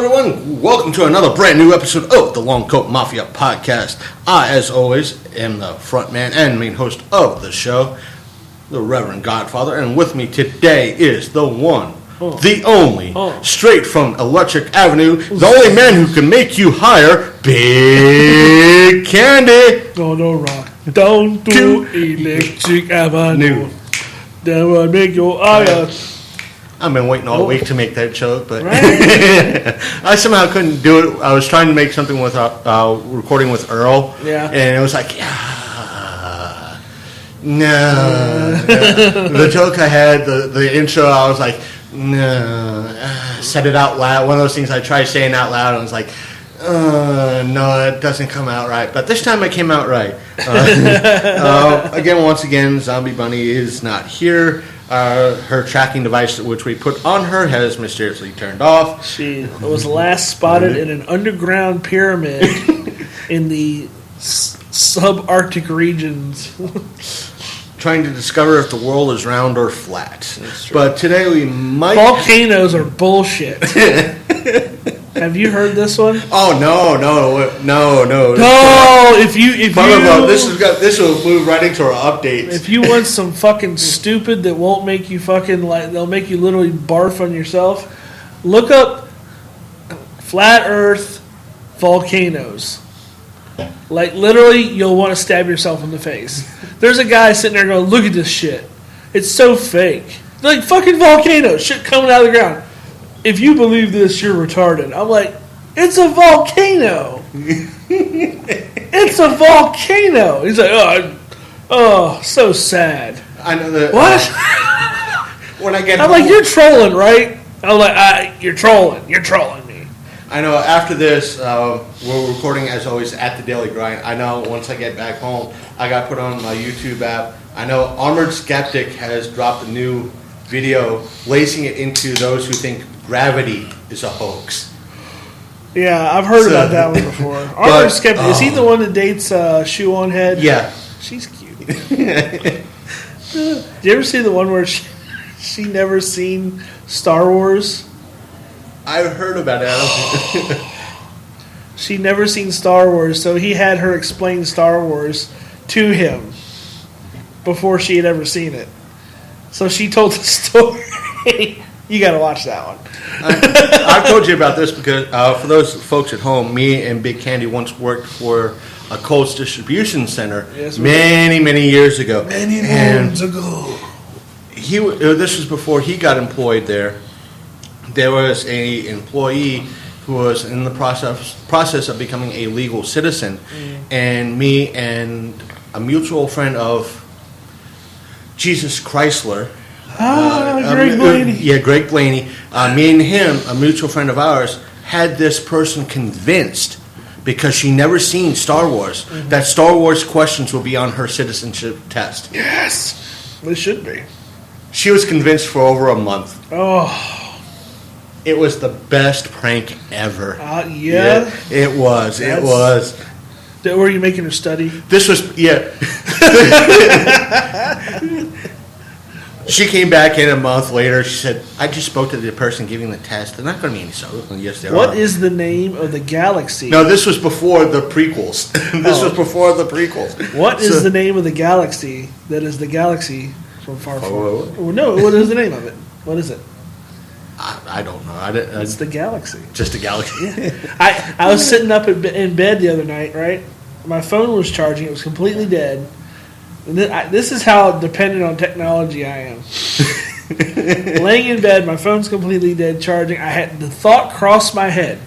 everyone. Welcome to another brand new episode of the Long Coat Mafia podcast. I, as always, am the front man and main host of the show, the Reverend Godfather, and with me today is the one, the only, straight from Electric Avenue, the only man who can make you higher, Big Candy. Don't rock, don't do Electric Avenue. That will make you higher. I've been waiting all week to make that joke, but I somehow couldn't do it. I was trying to make something with recording with Earl, and it was like, no. The joke I had, the intro, I was like, no. Said it out loud. One of those things I tried saying out loud, and I was like, no, it doesn't come out right. But this time it came out right. Once again, Zombie Bunny is not here. Her tracking device, which we put on her, has mysteriously turned off. She was last spotted in an underground pyramid in the subarctic regions. Trying to discover if the world is round or flat. But today we might... Volcanoes are bullshit. Have you heard this one? Oh, no. No, if you this will move right into our updates. If you want some fucking stupid that won't make you fucking they'll make you literally barf on yourself, look up flat Earth volcanoes. Like literally, you'll want to stab yourself in the face. There's a guy sitting there going, "Look at this shit. It's so fake. They're like fucking volcanoes, shit coming out of the ground. If you believe this, you're retarded." I'm like, it's a volcano. It's a volcano. He's like, oh, so sad. I know that. What? When I get I'm home, like, you're trolling, right? I'm like, you're trolling. You're trolling me. I know after this, we're recording, as always, at the Daily Grind. I know once I get back home, I got put on my YouTube app. I know Armored Skeptic has dropped a new video lacing it into those who think gravity is a hoax. Yeah, I've heard about that one before. Armored Skeptic, is he the one that dates Shoe on Head? Yeah. She's cute. Did you ever see the one where she never seen Star Wars? I've heard about it. She never seen Star Wars, so he had her explain Star Wars to him before she had ever seen it. So she told the story. You got to watch that one. I've told you about this because for those folks at home, me and Big Candy once worked for a Coles distribution center many years ago. Many moons ago. This was before he got employed there. There was an employee who was in the process of becoming a legal citizen, and me and a mutual friend of Jesus Chrysler. Greg Blaney. Yeah, Greg Blaney. Me and him, a mutual friend of ours, had this person convinced, because she never seen Star Wars, that Star Wars questions will be on her citizenship test. Yes, it should be. She was convinced for over a month. Oh. It was the best prank ever. Yeah? It was. It was. Were you making her study? This was, She came back in a month later. She said, I just spoke to the person giving the test. They're not going to be any so. Yes, they are. What is the name of the galaxy? No, this was before the prequels. This was before the prequels. What is the name of the galaxy that is the galaxy from far. No, what is the name of it? What is it? I don't know. It's the galaxy. Just a galaxy. Yeah. I was sitting up in bed the other night, right? My phone was charging. It was completely dead. And this is how dependent on technology I am. Laying in bed, my phone's completely dead, charging. The thought crossed my head.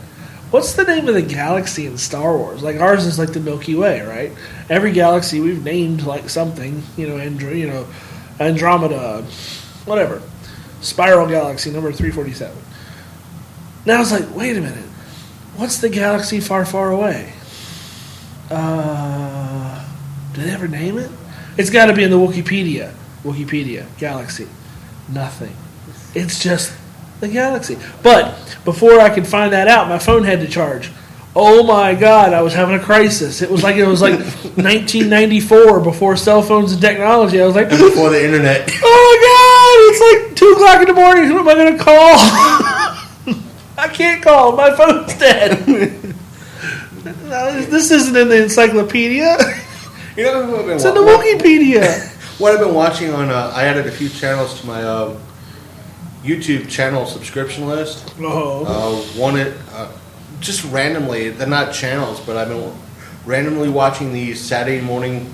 What's the name of the galaxy in Star Wars? Like ours is like the Milky Way, right? Every galaxy we've named like something. Andromeda, whatever. Spiral Galaxy number 347. Now I was like, wait a minute. What's the galaxy far, far away? Did they ever name it? It's got to be in the Wikipedia. Wikipedia, galaxy. Nothing. It's just the galaxy. But before I could find that out, my phone had to charge. Oh my God, I was having a crisis. It was like 1994 before cell phones and technology. I was like, before the internet. Oh my God, it's like 2 o'clock in the morning. Who am I going to call? I can't call. My phone's dead. No, this isn't in the encyclopedia. You know who I've been It's in the Wikipedia. What I've been watching on, I added a few channels to my YouTube channel subscription list. Just randomly, they're not channels, but I've been randomly watching these Saturday morning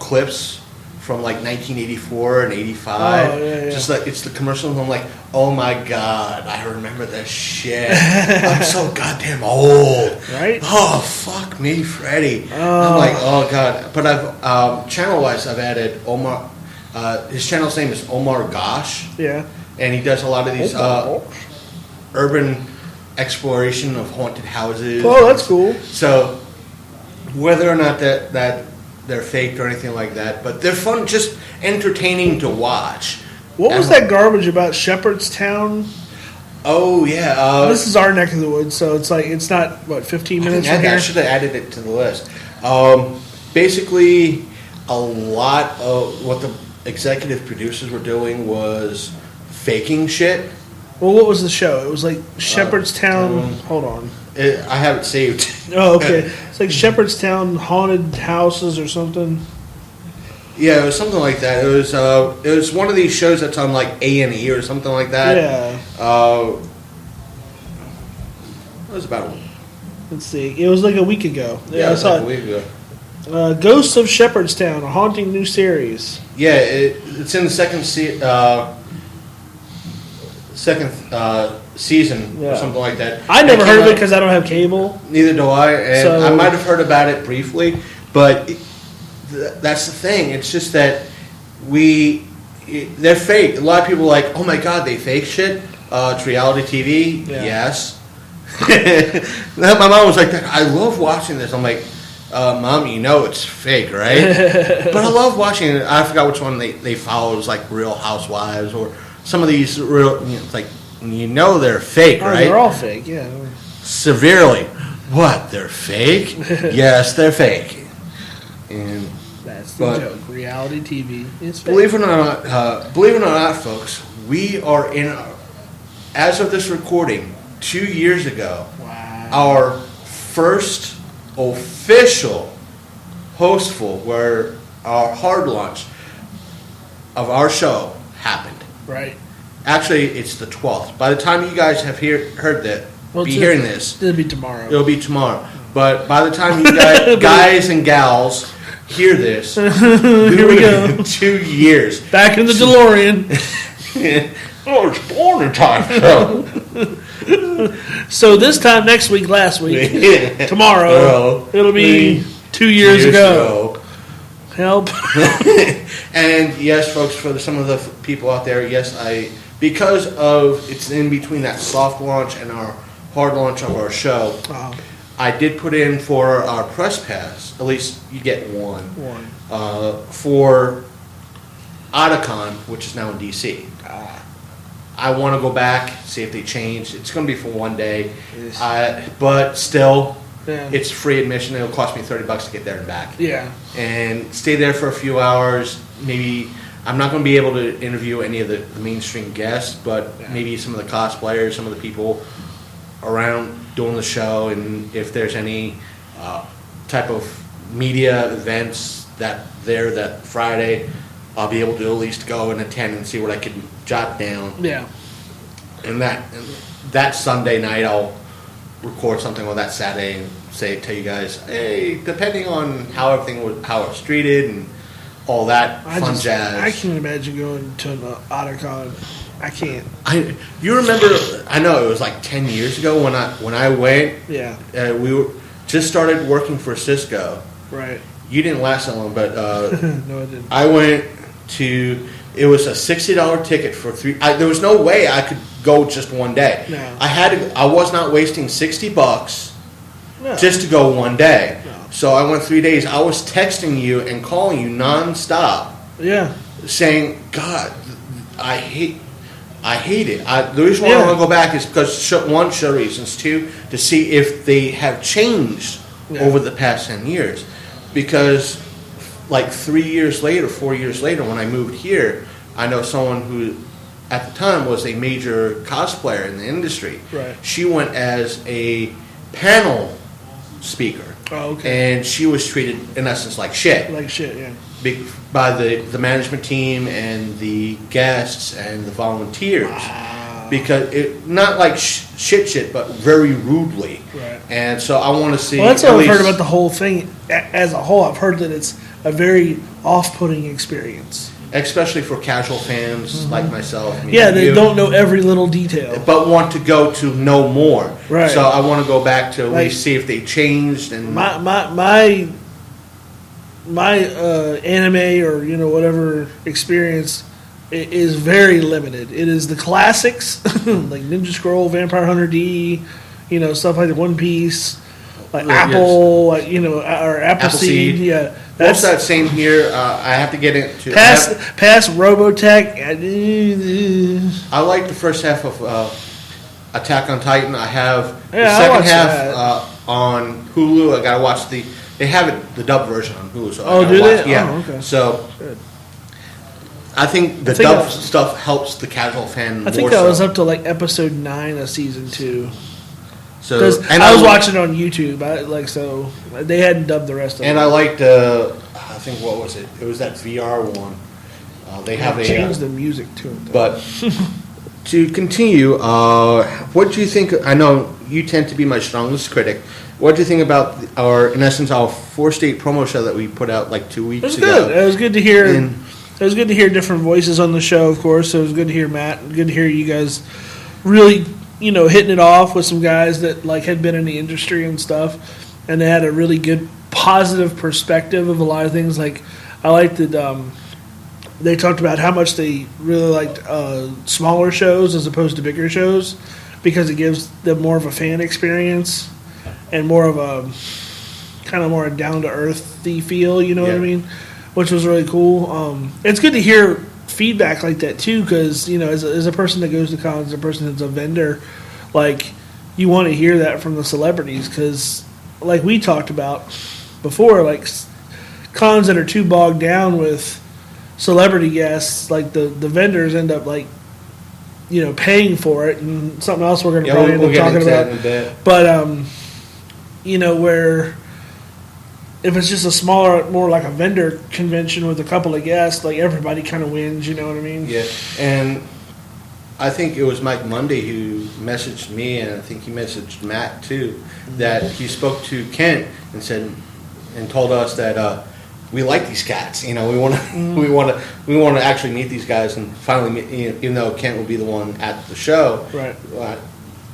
clips from like 1984 and 85. Oh, yeah. Just like it's the commercials. I'm like, oh my god, I remember this shit. I'm so goddamn old. Right? Oh fuck me, Freddy. I'm like, oh god. But I've channel wise, I've added Omar. His channel's name is Omar Gosh. Yeah. And he does a lot of these urban exploration of haunted houses. Oh, that's cool. So whether or not that they're faked or anything like that, but they're fun, just entertaining to watch. What was that garbage about Shepherdstown? Oh yeah, this is our neck of the woods, so it's not 15 minutes from here. I should have added it to the list. Basically, a lot of what the executive producers were doing was faking shit. Well, what was the show? It was like Shepherdstown. Hold on. I have it saved. Oh, okay. It's like Shepherdstown haunted houses or something. Yeah, it was something like that. It was one of these shows that's on like A&E or something like that. Yeah. It was about. Let's see. It was like a week ago. Yeah, it was like a week ago. Ghosts of Shepherdstown, a haunting new series. Yeah, it's in the second season or something like that. I never heard of it because I don't have cable. Neither do I, and I might have heard about it briefly, but that's the thing. It's just that they're fake. A lot of people are like, oh my god, they fake shit. It's reality TV. Yeah. Yes. My mom was like, I love watching this. I'm like, Mom, you know it's fake, right? But I love watching it. I forgot which one they follow. It was like Real Housewives or some of these real, it's like, they're fake, right? They're all fake, yeah. Severely. What? They're fake? Yes, they're fake. And that's the joke. Reality TV is fake. Believe it or not, folks, we are in, as of this recording, 2 years ago, our first official hostful, where our hard launch of our show happened. Right. Actually, it's the 12th. By the time you guys have heard that, hearing this, it'll be tomorrow. It'll be tomorrow. But by the time you guys and gals hear this, here we go. 2 years back in the DeLorean. Oh, it's born in time. So this time next week, last week, tomorrow, it'll be 2 years ago. Help. And yes, folks, for some of the people out there, yes, because of it's in between that soft launch and our hard launch of our show, I did put in for our press pass. At least you get one. For Otakon, which is now in DC. I want to go back, see if they changed. It's going to be for one day, but still, it's free admission. It'll cost me $30 to get there and back. Yeah, and stay there for a few hours. Maybe I'm not going to be able to interview any of the mainstream guests, but maybe some of the cosplayers, some of the people around doing the show, and if there's any type of media events that Friday, I'll be able to at least go and attend and see what I can jot down. Yeah. And that Sunday night, I'll record something on that Saturday and tell you guys, hey, depending on how it's treated and all that fun jazz. I can't imagine going to an Otakon. I can't. You remember? I know it was like 10 years ago when I went. Yeah. We just started working for Cisco. Right. You didn't last that long, but no, I didn't. I went to. It was a $60 ticket for three. There was no way I could go just one day. No. I was not wasting $60 just to go one day. No. So I went 3 days. I was texting you and calling you nonstop. Yeah. Saying, God, I hate it. The reason why I want to go back is because one, show reasons. Two, to see if they have changed over the past 10 years. Because like 3 years later, 4 years later, when I moved here, I know someone who at the time was a major cosplayer in the industry. Right. She went as a panel speaker. Oh, okay. And she was treated, in essence, like shit. Like shit, yeah. By the management team and the guests and the volunteers. Wow. Because it, not like shit, but very rudely. Right. And so I want to see... Well, that's what I've heard about the whole thing as a whole. I've heard that it's a very off-putting experience. Especially for casual fans like myself. Yeah, they don't know every little detail. But want to go to know more. Right. So I want to go back to at least see if they changed. And My anime or whatever experience is very limited. It is the classics like Ninja Scroll, Vampire Hunter D, stuff like One Piece, like Apple, or Appleseed. Yeah, that's that same here. I have to get into past Robotech. I like the first half of Attack on Titan. I have the I second watched half that. On Hulu. I gotta watch They have it, the dub version on Hulu. So do they? Yeah. Oh, okay. So good. I think the dub stuff helps the casual fan. I think I was up to like episode 9 of season 2. So because I was watching it on YouTube, so they hadn't dubbed the rest of it. And I liked, I think what was it? It was that VR one. They have changed the music to it. Though. But to continue, what do you think? I know you tend to be my strongest critic. What do you think about in essence, our 4-state promo show that we put out like 2 weeks ago? Good. It was good to hear. It was good to hear different voices on the show. Of course, it was good to hear Matt. Good to hear you guys really, hitting it off with some guys that had been in the industry and stuff, and they had a really good positive perspective of a lot of things. Like I liked that they talked about how much they really liked smaller shows as opposed to bigger shows because it gives them more of a fan experience and more of a kind of more a down to earthy feel. You know what I mean? Which was really cool. It's good to hear feedback like that too, because as a person that goes to cons, a person that's a vendor, you want to hear that from the celebrities, because like we talked about before, cons that are too bogged down with celebrity guests, the vendors end up paying for it, and something else we're going to probably end up talking about. In a bit. But where if it's just a smaller, more like a vendor convention with a couple of guests, everybody kind of wins, you know what I mean? Yeah, and I think it was Mike Monday who messaged me, and I think he messaged Matt too, that he spoke to Kent and told us that we like these cats. We want to actually meet these guys and finally meet, even though Kent will be the one at the show, right?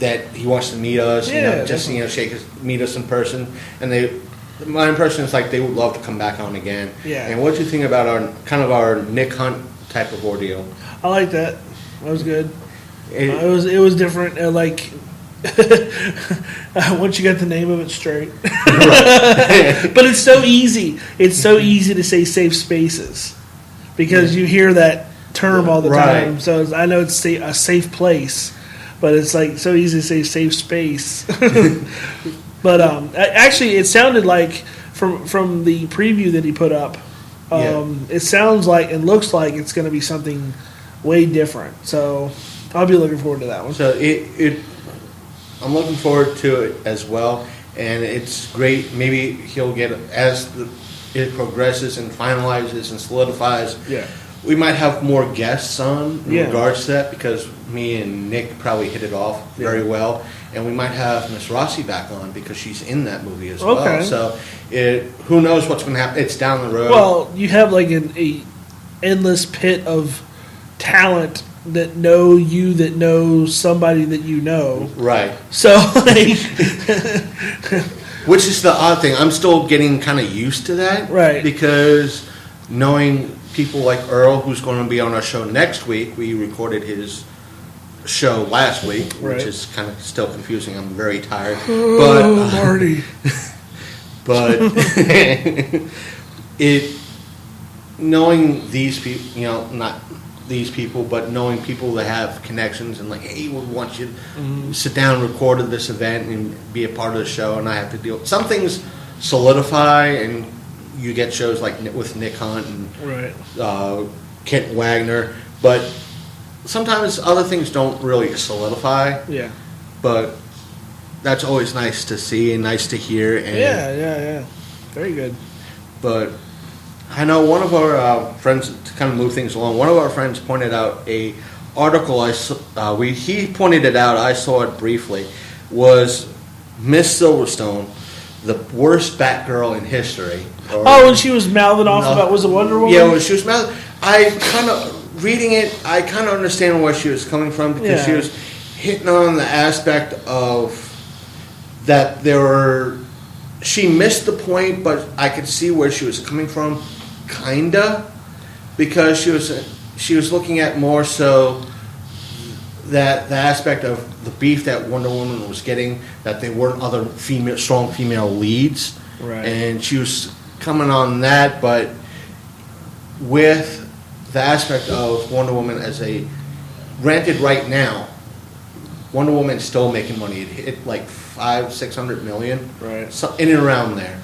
That he wants to meet us, meet us in person, and my impression is they would love to come back on again. Yeah. And what do you think about our Nick Hunt type of ordeal? I like that. That was good. It was different. Once you got the name of it straight. But it's so easy. It's so easy to say safe spaces because you hear that term all the time. So I know it's a safe place, but it's so easy to say safe space. But actually, it sounded like from the preview that he put up, it sounds like and looks like it's going to be something way different. So I'll be looking forward to that one. So I'm looking forward to it as well, and it's great. Maybe he'll get as it progresses and finalizes and solidifies. Yeah. We might have more guests on in regards to that because me and Nick probably hit it off very well. And we might have Miss Rossi back on because she's in that movie as well. So who knows what's going to happen. It's down the road. Well, you have an endless pit of talent that know somebody that you know. Right. So, which is the odd thing. I'm still getting kind of used to that. Right. Because knowing people like Earl, who's going to be on our show next week, we recorded his show last week, which is kind of still confusing. I'm very tired. Oh, Marty. But knowing these people, not these people, but knowing people that have connections and hey, we want you to sit down and record at this event and be a part of the show, and I have to deal. Some things solidify, and you get shows like with Nick Hunt and Kent Wagner, but sometimes other things don't really solidify. Yeah. But that's always nice to see and nice to hear. And, Yeah. Very good. But I know one of our friends, to kind of move things along, one of our friends pointed out a article he pointed it out, I saw it briefly, was Miss Silverstone, the worst Batgirl in history. And she was mouthing off about, was it Wonder Woman? Yeah, when she was mouthing. I kind of, reading it, I kind of understand where she was coming from, because she was hitting on the aspect of that she missed the point, but I could see where she was coming from, kinda, because she was looking at more so that the aspect of the beef that Wonder Woman was getting, that there weren't other strong female leads, right? And she was coming on that, but with the aspect of Wonder Woman as granted right now, Wonder Woman is still making money. It hit like $500-600 million, right? So in and around there,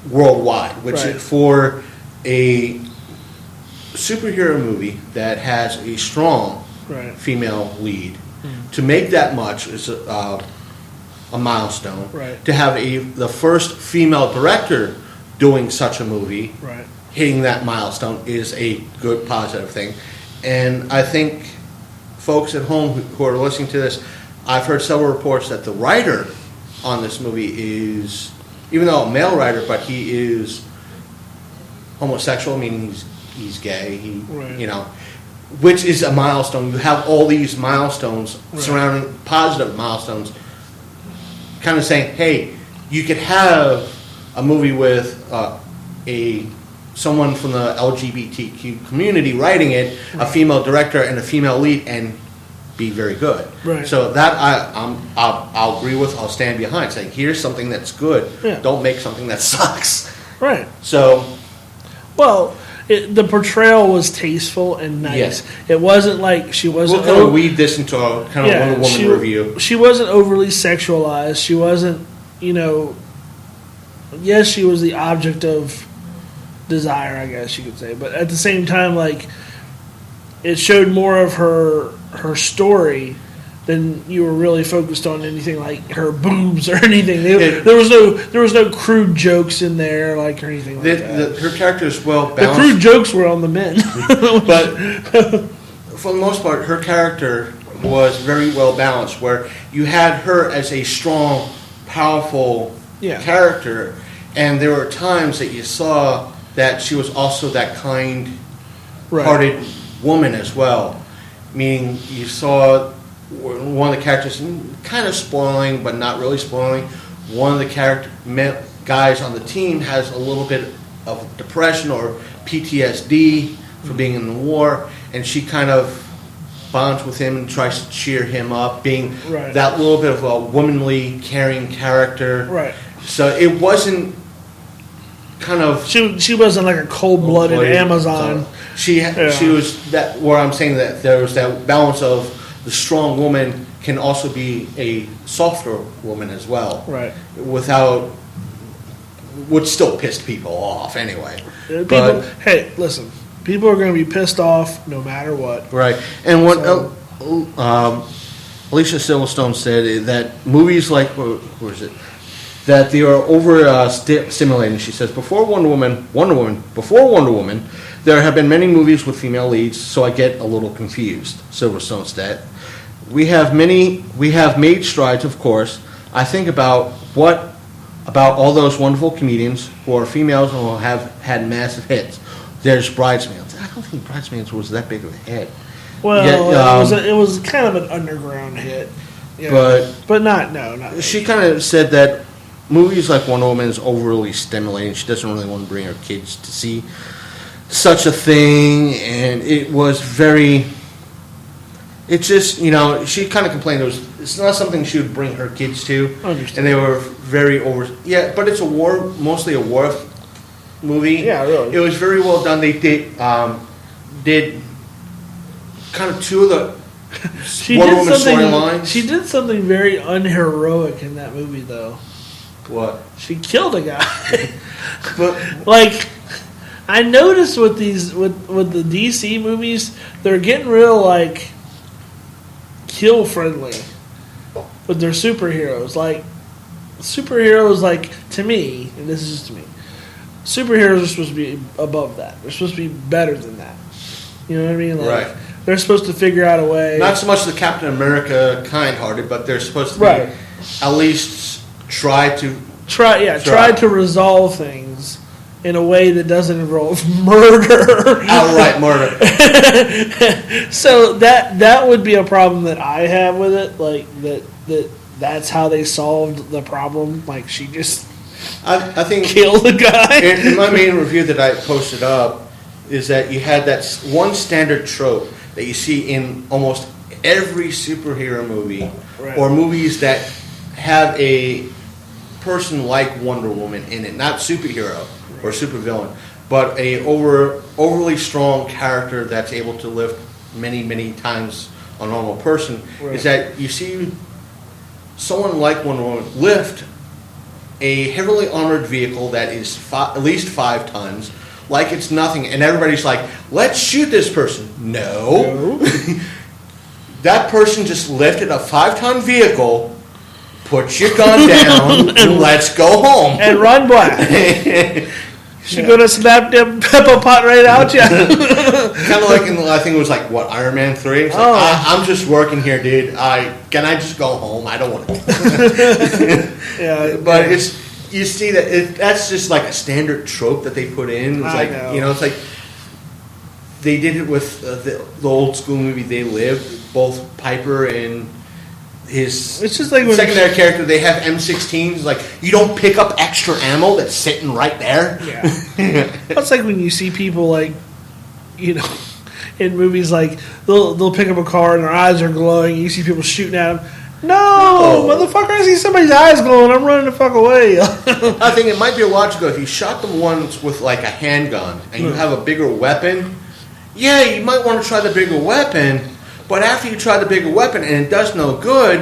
worldwide. Which for a superhero movie that has a strong female lead, to make that much is a milestone. Right. To have the first female director doing such a movie, hitting that milestone is a good positive thing, and I think folks at home who are listening to this, I've heard several reports that the writer on this movie is, even though a male writer, but he is homosexual, meaning he's gay. Which is a milestone. You have all these milestones surrounding positive milestones, kind of saying, hey, you could have a movie with someone from the LGBTQ community writing it, a female director and a female lead, and be very good. Right. So that I'll agree with. I'll stand behind, saying here's something that's good. Yeah. Don't make something that sucks. Right. So, well, the portrayal was tasteful and nice. Yes. It wasn't like she wasn't. We'll kind of weed this into a kind of Wonder Woman review. She wasn't overly sexualized. She wasn't, yes, she was the object of desire, I guess you could say, but at the same time, like, it showed more of her story than you were really focused on anything like her boobs or anything. There was no crude jokes in there, like, or anything like that. Her character is well balanced. The crude jokes were on the men, but for the most part, her character was very well balanced. Where you had her as a strong, powerful character, and there were times that you saw that she was also that kind-hearted woman as well. Meaning, you saw one of the characters kind of spoiling, but not really spoiling. One of the guys on the team has a little bit of depression or PTSD for being in the war, and she kind of bonds with him and tries to cheer him up, being that little bit of a womanly, caring character. Right. So it wasn't kind of... She wasn't like a cold-blooded Amazon. She was that, where I'm saying that there was that balance of the strong woman can also be a softer woman as well. Right. Which still pissed people off anyway. Hey, listen. People are going to be pissed off no matter what. Right. And what Alicia Silverstone said, that movies like, where is it? That they are over-stimulating. She says, before Wonder Woman, there have been many movies with female leads, so I get a little confused, Silverstone said. We have made strides, of course. I think about all those wonderful comedians who are females and who have had massive hits. There's Bridesmaids. I don't think Bridesmaids was that big of a hit. Well, it was kind of an underground hit. But not. She kind of said that movies like Wonder Woman is overly stimulating. She doesn't really want to bring her kids to see such a thing, and it was very... It's just, she kind of complained it's not something she would bring her kids to. Understand. And they were very over... Yeah, but it's mostly a war movie. Yeah, really. It was very well done. They did kind of two of the Wonder Woman storylines. She did something very unheroic in that movie, though. What? She killed a guy. But I noticed with the DC movies, they're getting real like kill friendly with their superheroes. Like superheroes, like to me, and this is just to me, superheroes are supposed to be above that. They're supposed to be better than that. You know what I mean? Like, right. They're supposed to figure out a way. Not so much the Captain America kind-hearted, but they're supposed to be at least try to resolve things in a way that doesn't involve murder. Outright murder. So that would be a problem that I have with it. Like that's how they solved the problem. Like she just I think killed the guy. In my main review that I posted up is that you had that one standard trope that you see in almost every superhero movie or movies that have a person like Wonder Woman in it, not superhero or supervillain, but a overly strong character that's able to lift many times a normal person. Is that you see someone like Wonder Woman lift a heavily armored vehicle that is at least 5 tons, like it's nothing, and everybody's like, let's shoot this person. No. That person just lifted a 5-ton vehicle, put your gun down, and let's go home. And run black. She gonna snap them pepper pot right out, yeah. Kind of like I think it was like Iron Man 3. It's like, I'm just working here, dude. Can I just go home? I don't want to. Yeah, but you see that's just like a standard trope that they put in. It's like it's like they did it with the old school movie They Live. Both Piper and his secondary character, they have M16s. Like, you don't pick up extra ammo that's sitting right there. Yeah. That's like when you see people, like, in movies, like, they'll pick up a car and their eyes are glowing. You see people shooting at them. No, motherfucker, I see somebody's eyes glowing. I'm running the fuck away. I think it might be logical if you shot them once with, like, a handgun and you have a bigger weapon. Yeah, you might want to try the bigger weapon. But after you try the bigger weapon and it does no good,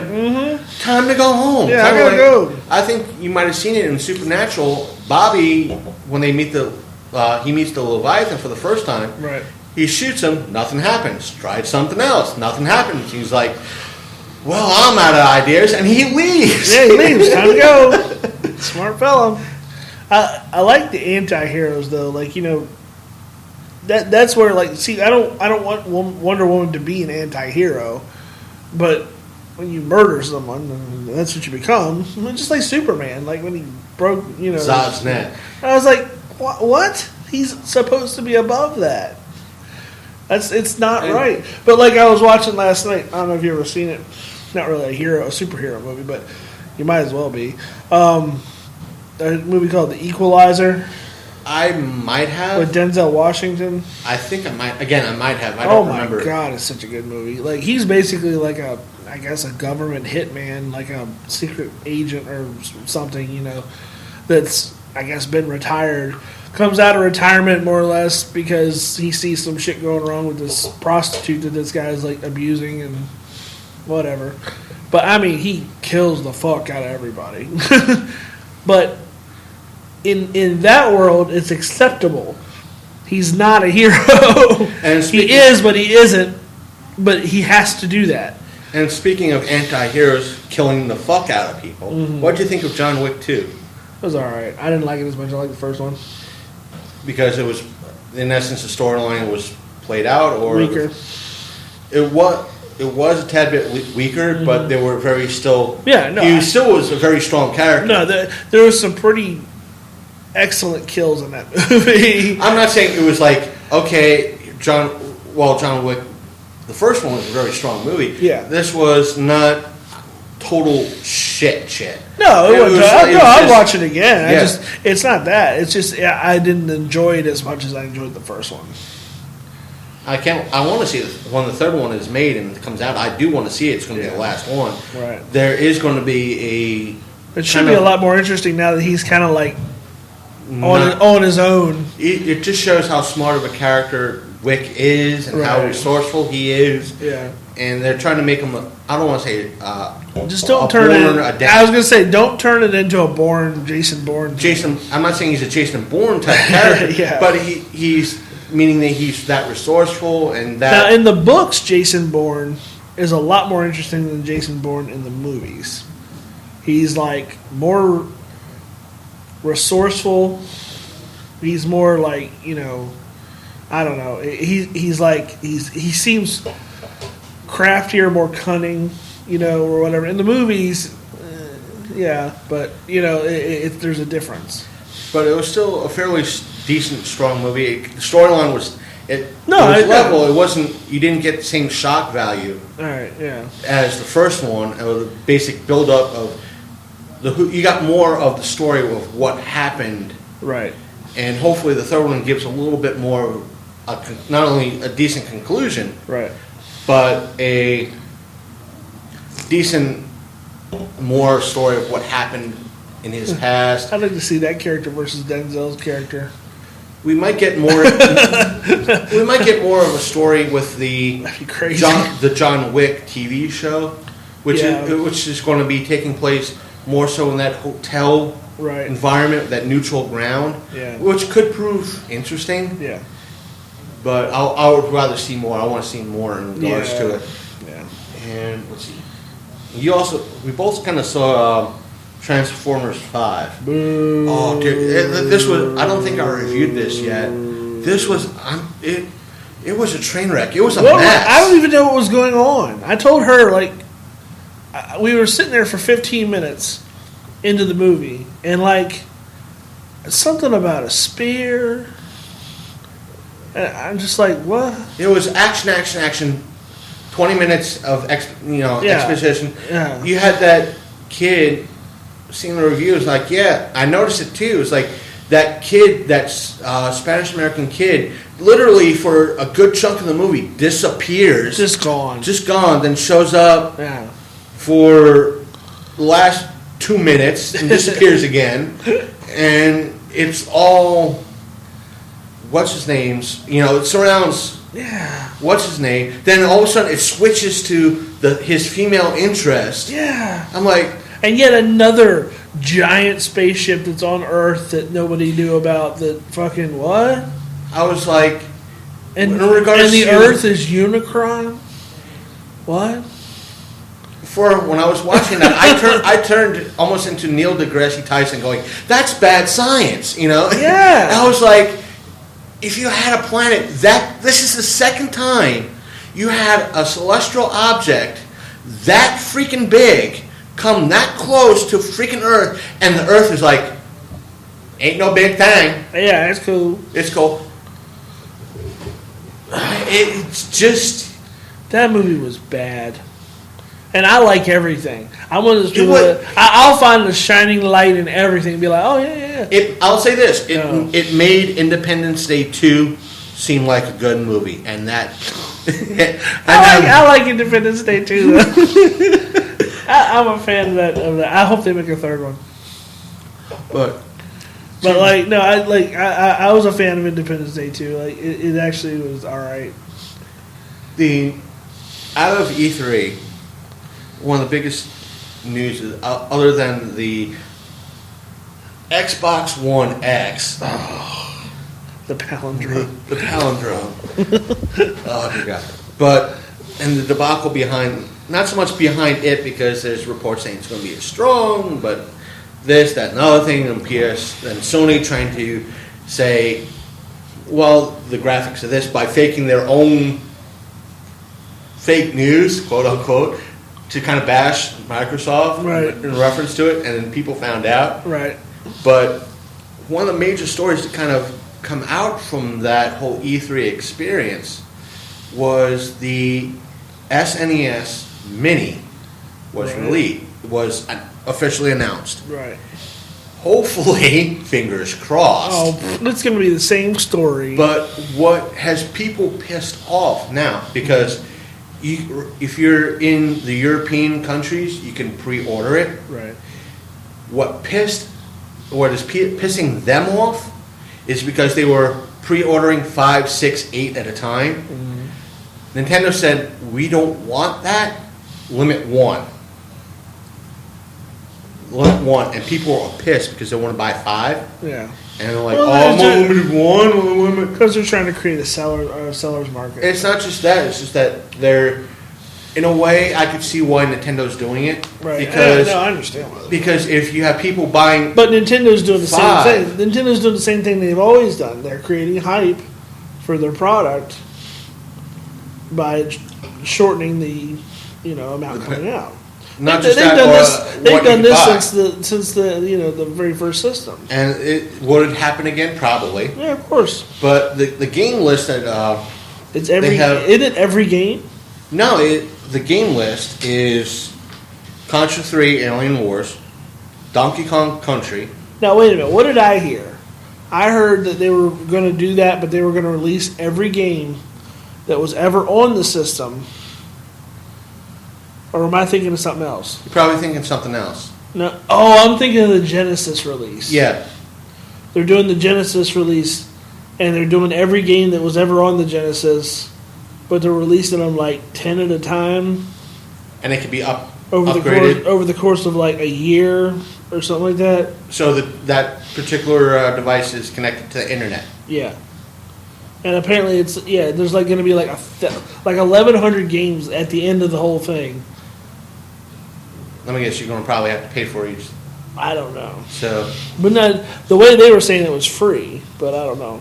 time to go home. Yeah, I gotta go. I think you might have seen it in Supernatural. Bobby, when they meet he meets the Leviathan for the first time. Right. He shoots him. Nothing happens. Tried something else. Nothing happens. He's like, "Well, I'm out of ideas," and he leaves. Yeah, he leaves. Time to go. Smart fella. I like the anti-heroes though. Like, that's where, like, see, I don't want Wonder Woman to be an anti-hero, but when you murder someone, that's what you become. Just like Superman, like when he broke, Zod's neck. I was like, what? He's supposed to be above that. It's not right. But like I was watching last night, I don't know if you ever seen it. Not really a superhero movie, but you might as well be. A movie called The Equalizer. I might have. With Denzel Washington? I think I might. Again, I might have. I don't remember. Oh my God, it's such a good movie. Like, he's basically like a government hitman, like a secret agent or something, that's, I guess, been retired. Comes out of retirement, more or less, because he sees some shit going wrong with this prostitute that this guy's, like, abusing and whatever. But, I mean, he kills the fuck out of everybody. But in that world, it's acceptable. He's not a hero. And he is, but he isn't. But he has to do that. And speaking of anti-heroes killing the fuck out of people, what did you think of John Wick 2? It was alright. I didn't like it as much as I liked the first one. Because it was, in essence, the storyline was played out, or weaker. It was a tad bit weaker, but they were very still. Yeah, no. He still was a very strong character. No, there was some pretty excellent kills in that movie. I'm not saying it was like, okay, John Wick, the first one was a very strong movie. Yeah. This was not total shit. No, it wasn't. I'd watch it again. Yeah. It's not that. It's just I didn't enjoy it as much as I enjoyed the first one. I want to see it when the third one is made and it comes out. I do want to see it. It's going to be the last one. Right. There is going to be It should be a lot more interesting now that he's kind of like on his own. It just shows how smart of a character Wick is and how resourceful he is. Yeah. And they're trying to make him, I don't want to say, just don't turn it. I was gonna say, don't turn it into a Jason Bourne. Jason, I'm not saying he's a Jason Bourne type character, yeah. but he's meaning that he's that resourceful and that. Now, in the books, Jason Bourne is a lot more interesting than Jason Bourne in the movies. He's like more resourceful. He's more like, I don't know. He seems craftier, more cunning, or whatever. In the movies, yeah, but there's a difference. But it was still a fairly decent, strong movie. The storyline was level. It wasn't. You didn't get the same shock value. All right, yeah. As the first one, the basic build up of you got more of the story of what happened. Right. And hopefully the third one gives a little bit more, not only a decent conclusion, right, but a decent more story of what happened in his past. I'd like to see that character versus Denzel's character. We might get more. We might get more of a story with the John Wick TV show, which is going to be taking place more so in that hotel environment, that neutral ground, which could prove interesting. Yeah. But I would rather see more. I want to see more in regards to it. Yeah. And let's see. We both kind of saw Transformers 5. Boo. Oh, dude, this was. I don't think I reviewed this yet. This was. It was a train wreck. It was a mess. I don't even know what was going on. I told her, we were sitting there for 15 minutes into the movie, and something about a spear. And I'm just like, what? It was action. 20 minutes of exposition. Yeah. You had that kid. Seeing the reviews, I noticed it too. It's like that kid, that Spanish American kid, literally for a good chunk of the movie disappears. Just gone. Then shows up for the last 2 minutes and disappears again. And it's all what's his name's. It surrounds. Yeah. What's his name? Then all of a sudden it switches to his female interest. Yeah. I'm like. And yet another giant spaceship that's on Earth that nobody knew about. That fucking what? I was like, and the Earth is Unicron. What? When I was watching that, I turned almost into Neil deGrasse Tyson, going, "That's bad science," Yeah. And I was like, if you had a planet this is the second time you had a celestial object that freaking big come that close to freaking Earth, and the Earth is like, ain't no big thing. Yeah, it's cool. It's cool. It's just... That movie was bad. And I like everything. I'm one of those people I'll find the shining light in everything and be like, oh, yeah. I'll say this. It made Independence Day 2 seem like a good movie. And that... I like Independence Day 2, though. I'm a fan of that. I hope they make a third one. But I was a fan of Independence Day too. It actually was all right. Out of E3, one of the biggest news is, other than the Xbox One X, the palindrome, oh dear God! And the debacle behind. Not so much behind it, because there's reports saying it's going to be as strong, but this, that, and other thing, and Sony trying to say, well, the graphics of this, by faking their own fake news, quote unquote, to kind of bash Microsoft in reference to it, and then people found out. Right. But one of the major stories to kind of come out from that whole E3 experience was the SNES Mini was officially announced. Right. Hopefully, fingers crossed. Oh, it's going to be the same story. But what has people pissed off now? Because if you're in the European countries, you can pre-order it. Right. What is pissing them off is because they were pre-ordering 5, 6, 8 at a time. Mm-hmm. Nintendo said, we don't want that. Limit 1. Limit 1. And people are pissed because they want to buy 5. Yeah. And they're like, I'm limited 1. Because they're trying to create a seller's market. It's not just that. It's just that they're... In a way, I could see why Nintendo's doing it. Right. Because, I understand why. Because if you have people buying... But Nintendo's doing the same thing. Nintendo's doing the same thing they've always done. They're creating hype for their product by shortening the amount coming out. Not just they've that, done this. They've done this since the very first system. And would it happen again? Probably. Yeah, of course. But the game list that it's every. Isn't it every game? No, the game list is Contra 3, Alien Wars, Donkey Kong Country. Now wait a minute. What did I hear? I heard that they were going to do that, but they were going to release every game that was ever on the system. Or am I thinking of something else? You're probably thinking something else. No. Oh, I'm thinking of the Genesis release. Yeah. They're doing the Genesis release, and they're doing every game that was ever on the Genesis, but they're releasing them like 10 at a time. And it could be upgraded over the course of like a year or something like that. So that particular device is connected to the internet. Yeah. And apparently there's like going to be like 1,100 games at the end of the whole thing. Let me guess, you're going to probably have to pay for each. I don't know. So, but not the way they were saying it was free, but I don't know.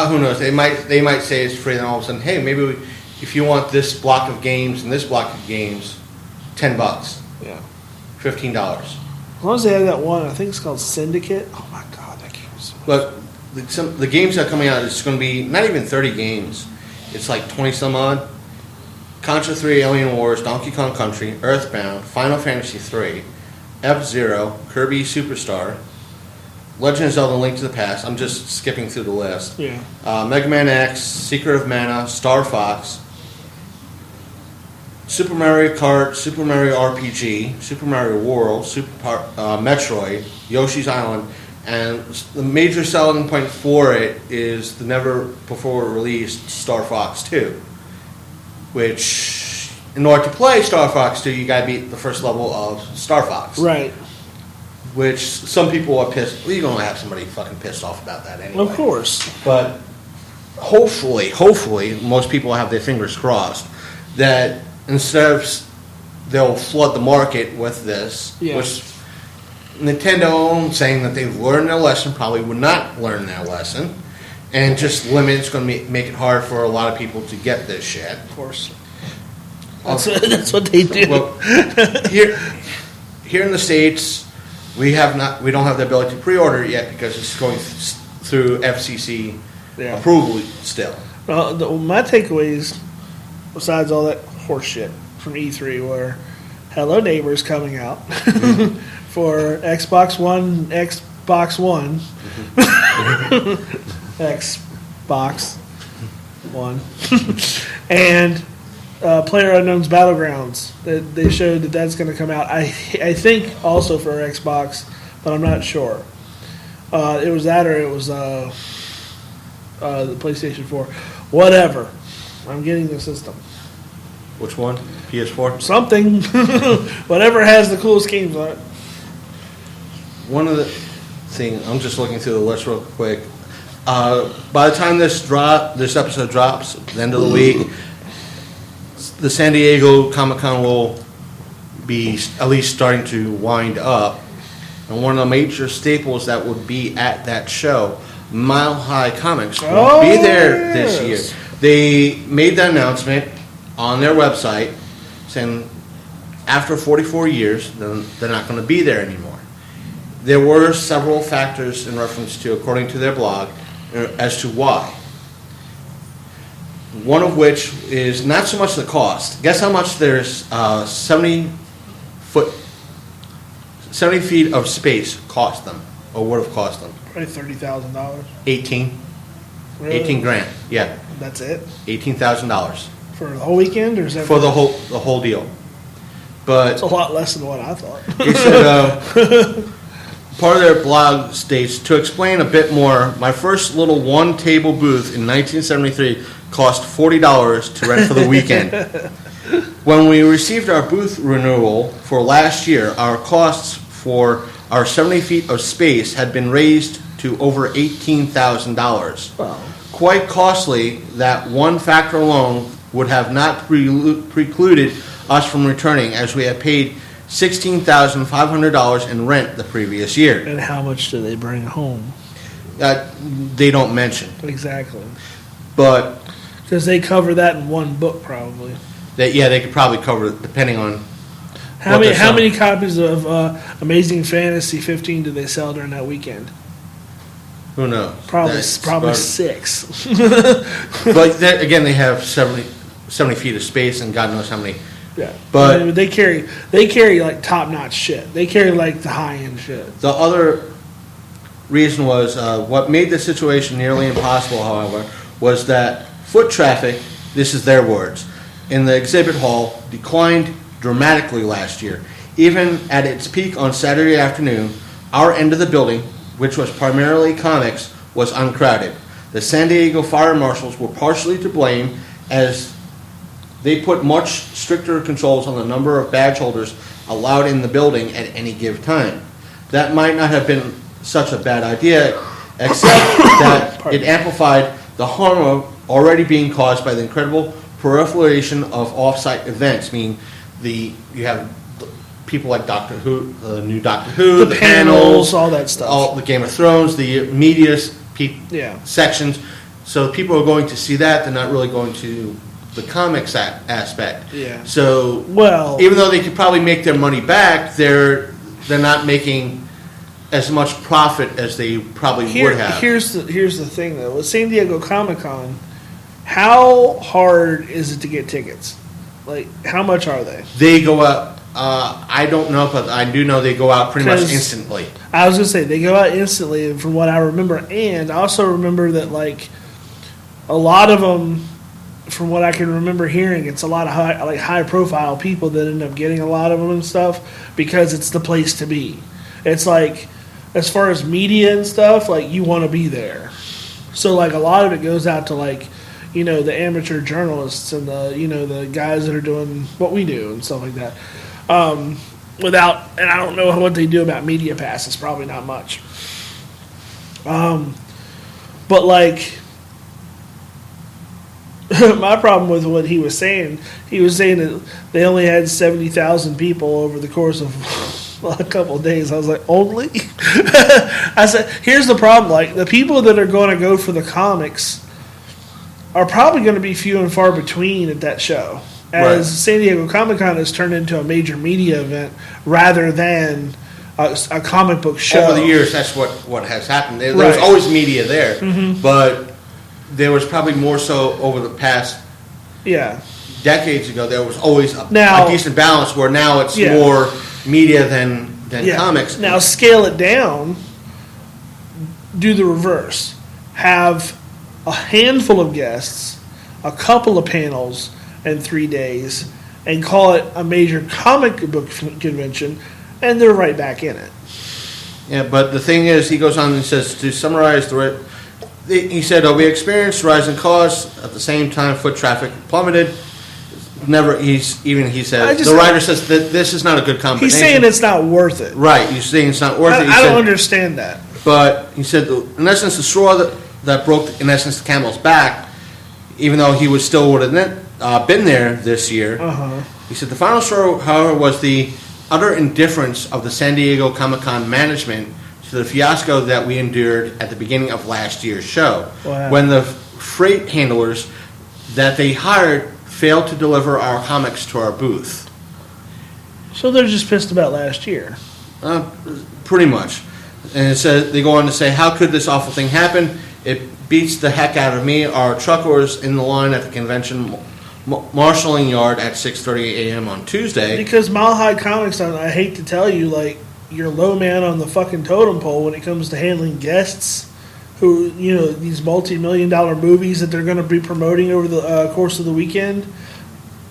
Who knows? They might say it's free, and all of a sudden, hey, maybe if you want this block of games and this block of games, $10. Yeah. $15. As long as they have that one, I think it's called Syndicate. Oh my God, that game is so But the games that are coming out, it's going to be not even 30 games. It's like 20 some odd. Contra 3, Alien Wars, Donkey Kong Country, Earthbound, Final Fantasy 3, F-Zero, Kirby Superstar, Legend of Zelda: Link to the Past. I'm just skipping through the list. Yeah. Mega Man X, Secret of Mana, Star Fox, Super Mario Kart, Super Mario RPG, Super Mario World, Metroid, Yoshi's Island, and the major selling point for it is the never before released Star Fox 2. Which, in order to play Star Fox 2, you gotta beat the first level of Star Fox. Right. Which some people are pissed. Well, you're gonna have somebody fucking pissed off about that anyway. Of course. But hopefully, most people have their fingers crossed that instead of they'll flood the market with this, which Nintendo saying that they've learned their lesson probably would not learn their lesson. And just limit, it's going to make it hard for a lot of people to get this shit. Of course. That's what they do. Well, here in the States, we don't have the ability to pre-order it yet because it's going through FCC approval still. Well, my takeaways, besides all that horse shit from E3, were Hello Neighbor's coming out for Xbox One. Xbox One and PlayerUnknown's Battlegrounds. They showed that's going to come out. I think also for Xbox, but I'm not sure. It was that or it was the PlayStation 4. Whatever. I'm getting the system. Which one? PS4? Something. Whatever has the coolest games on it. One of the things, I'm just looking through the list real quick. By the time this episode drops, at the end of the week, the San Diego Comic-Con will be at least starting to wind up. And one of the major staples that would be at that show, Mile High Comics, will be there this year. They made that announcement on their website saying after 44 years, they're not going to be there anymore. There were several factors in reference to, according to their blog, as to why. One of which is not so much the cost. Guess how much there's 70 feet of space cost them, or would have cost them? Probably $30,000. 18. Really? 18 grand. Yeah. That's it? $18,000. For the whole weekend, or is that for the whole deal? But it's a lot less than what I thought. he said part of their blog states, to explain a bit more, my first little one-table booth in 1973 cost $40 to rent for the weekend. When we received our booth renewal for last year, our costs for our 70 feet of space had been raised to over $18,000. Wow. Quite costly. That one factor alone would have not precluded us from returning, as we had paid $16,500 in rent the previous year. And how much do they bring home? They don't mention. Exactly. But because they cover that in one book, probably. They could probably cover it depending on how many copies of Amazing Fantasy 15 do they sell during that weekend? Who knows? Probably 6. But then, again, they have 70 feet of space, and God knows how many. Yeah, but I mean, they carry like top notch shit. They carry like the high end shit. The other reason was what made the situation nearly impossible. However, was that foot traffic. This is their words. In the exhibit hall declined dramatically last year. Even at its peak on Saturday afternoon, our end of the building, which was primarily comics, was uncrowded. The San Diego fire marshals were partially to blame, as they put much stricter controls on the number of badge holders allowed in the building at any given time. That might not have been such a bad idea, except that it amplified the harm already being caused by the incredible proliferation of off-site events. Meaning, you have people like Doctor Who, the new Doctor Who, the panels, all that stuff, all the Game of Thrones, the media sections. So people are going to see that; they're not really going to the comics aspect. Yeah. So, even though they could probably make their money back, they're not making as much profit as they probably would have. Here's the thing, though. With San Diego Comic-Con, how hard is it to get tickets? Like, how much are they? They go out. I don't know, but I do know they go out pretty much instantly. I was going to say, they go out instantly, from what I remember. And I also remember that, like, a lot of them, from what I can remember hearing, it's a lot of high-profile people that end up getting a lot of them and stuff because it's the place to be. It's like, as far as media and stuff, like, you want to be there. So, like, a lot of it goes out to, like, you know, the amateur journalists and the guys that are doing what we do and stuff like that. And I don't know what they do about media passes. Probably not much. But like, my problem with what he was saying that they only had 70,000 people over the course of a couple of days. I was like, only? I said, here's the problem. Like, the people that are going to go for the comics are probably going to be few and far between at that show. As San Diego Comic-Con has turned into a major media event rather than a comic book show. Over the years, that's what has happened. There was always media there, but there was probably more so over the past decades ago. There was always a decent balance, where now it's more media than comics. Now scale it down, do the reverse. Have a handful of guests, a couple of panels, in 3 days, and call it a major comic book convention, and they're right back in it. Yeah, but the thing is, he goes on and says, to summarize he said, we experienced rising costs. At the same time, foot traffic plummeted. He said, the writer says that this is not a good combination. He's saying it's not worth it. Right, he's saying it's not worth it. I don't understand that. But he said, in essence, the straw that broke, in essence, the camel's back, even though he would have been there this year. He said the final straw, however, was the utter indifference of the San Diego Comic-Con management to the fiasco that we endured at the beginning of last year's show, when the freight handlers that they hired failed to deliver our comics to our booth. So they're just pissed about last year. Pretty much. And it says, they go on to say, how could this awful thing happen? It beats the heck out of me. Our truckers in the line at the convention marshalling yard at 6:30 a.m. on Tuesday. Because Mile High Comics, I hate to tell you, like, you're low man on the fucking totem pole when it comes to handling guests who, these multi-million-dollar movies that they're going to be promoting over the course of the weekend.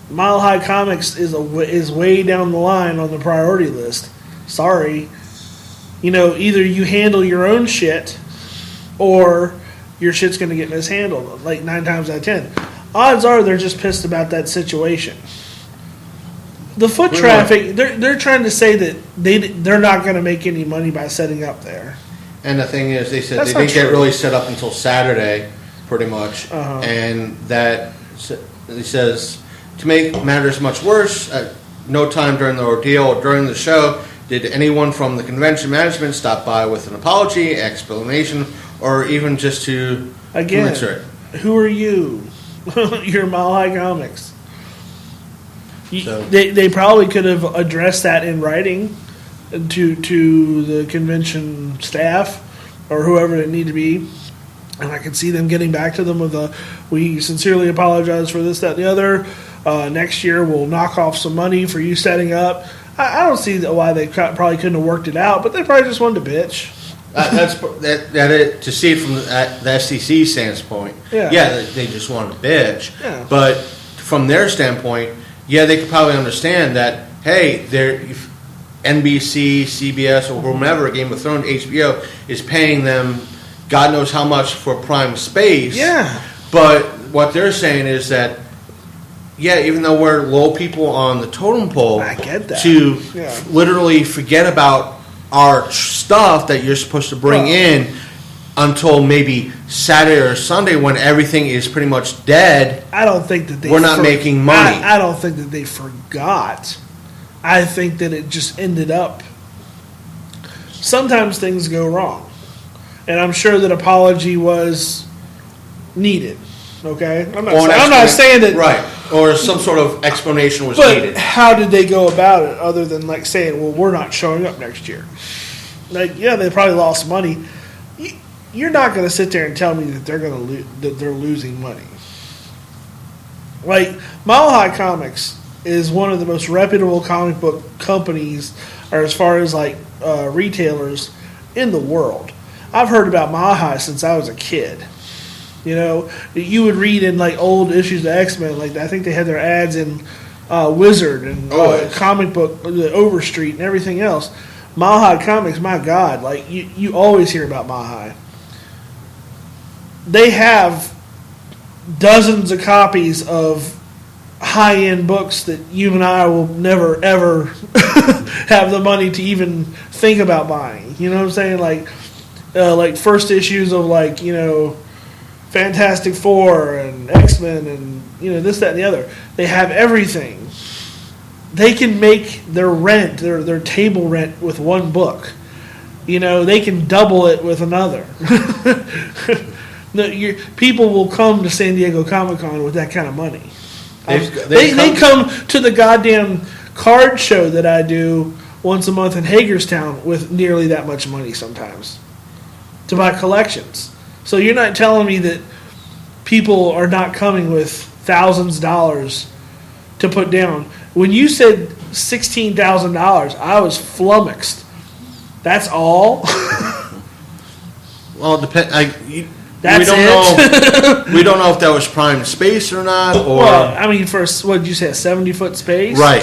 Mile High Comics is way down the line on the priority list. Sorry. either you handle your own shit or your shit's going to get mishandled, like 9 times out of 10. Odds are they're just pissed about that situation. The foot traffic, they're trying to say that they're not going to make any money by setting up there. And the thing is, they said they didn't get really set up until Saturday, pretty much. And that, he says, to make matters much worse, at no time during the ordeal or during the show did anyone from the convention management stop by with an apology, explanation, or even just to commiserate. Who are you? You're Mile High Comics. They probably could have addressed that in writing to the convention staff or whoever it need to be, and I could see them getting back to them with we sincerely apologize for this, that, and the other. Next year we'll knock off some money for you setting up. I don't see why they probably couldn't have worked it out, but they probably just wanted to bitch. To see it from the S.D.C.C standpoint, they just wanted to bitch. Yeah. But from their standpoint, they could probably understand that, hey, NBC, CBS, or whomever, Game of Thrones, HBO, is paying them God knows how much for prime space. Yeah. But what they're saying is that, even though we're low people on the totem pole, I get that. To literally forget about our stuff that you're supposed to bring in until maybe Saturday or Sunday when everything is pretty much dead. I don't think that we're not making money. I don't think that they forgot. I think that it just ended up. Sometimes things go wrong, and I'm sure that apology was needed. Okay, I'm not saying that right, or some sort of explanation was needed. How did they go about it, other than like saying, "Well, we're not showing up next year"? Like, they probably lost money. You're not going to sit there and tell me that they're losing money. Like, Mile High Comics is one of the most reputable comic book companies, or as far as like retailers in the world. I've heard about Mile High since I was a kid. You would read in like old issues of X-Men, like I think they had their ads in Wizard and comic book, the Overstreet and everything else. Mile High Comics, my God, like you always hear about Mile High. They have dozens of copies of high-end books that you and I will never, ever have the money to even think about buying. You know what I'm saying? Like first issues of Fantastic Four and X-Men and this, that, and the other. They have everything. They can make their rent, their table rent with one book. They can double it with another. People will come to San Diego Comic-Con with that kind of money. They come to the goddamn card show that I do once a month in Hagerstown with nearly that much money sometimes to buy collections. So you're not telling me that people are not coming with thousands of dollars to put down. When you said $16,000, I was flummoxed. That's all? Well, it depends. We don't know if that was prime space or not. Or for what did you say, a 70-foot space? Right.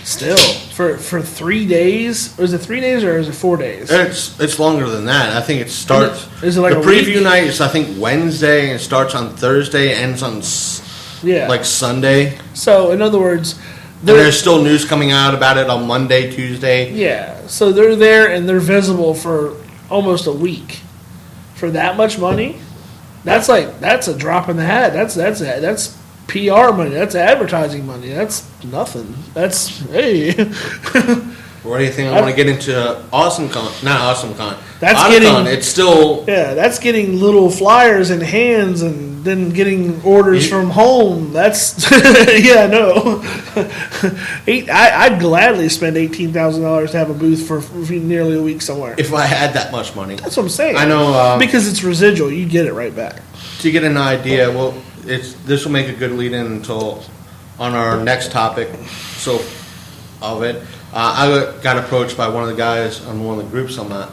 Still, for 3 days. Was it 3 days or is it 4 days? It's longer than that. I think it starts. Is it like the a preview week? night is I think Wednesday and starts on Thursday, ends on like Sunday. So in other words, there's still news coming out about it on Monday, Tuesday. Yeah. So they're there and they're visible for almost a week. For that much money, that's a drop in the hat. That's PR money. That's advertising money. That's nothing. That's hey. What do you think? I want to get into AwesomeCon. Not AwesomeCon. That's Otakon. It's still that's getting little flyers in hands and then getting orders from home. That's no. I'd gladly spend $18,000 to have a booth for nearly a week somewhere. If I had that much money. That's what I'm saying. I know because it's residual. You get it right back. To get an idea, this will make a good lead-in until on our next topic. Of it. I got approached by one of the guys on one of the groups I'm not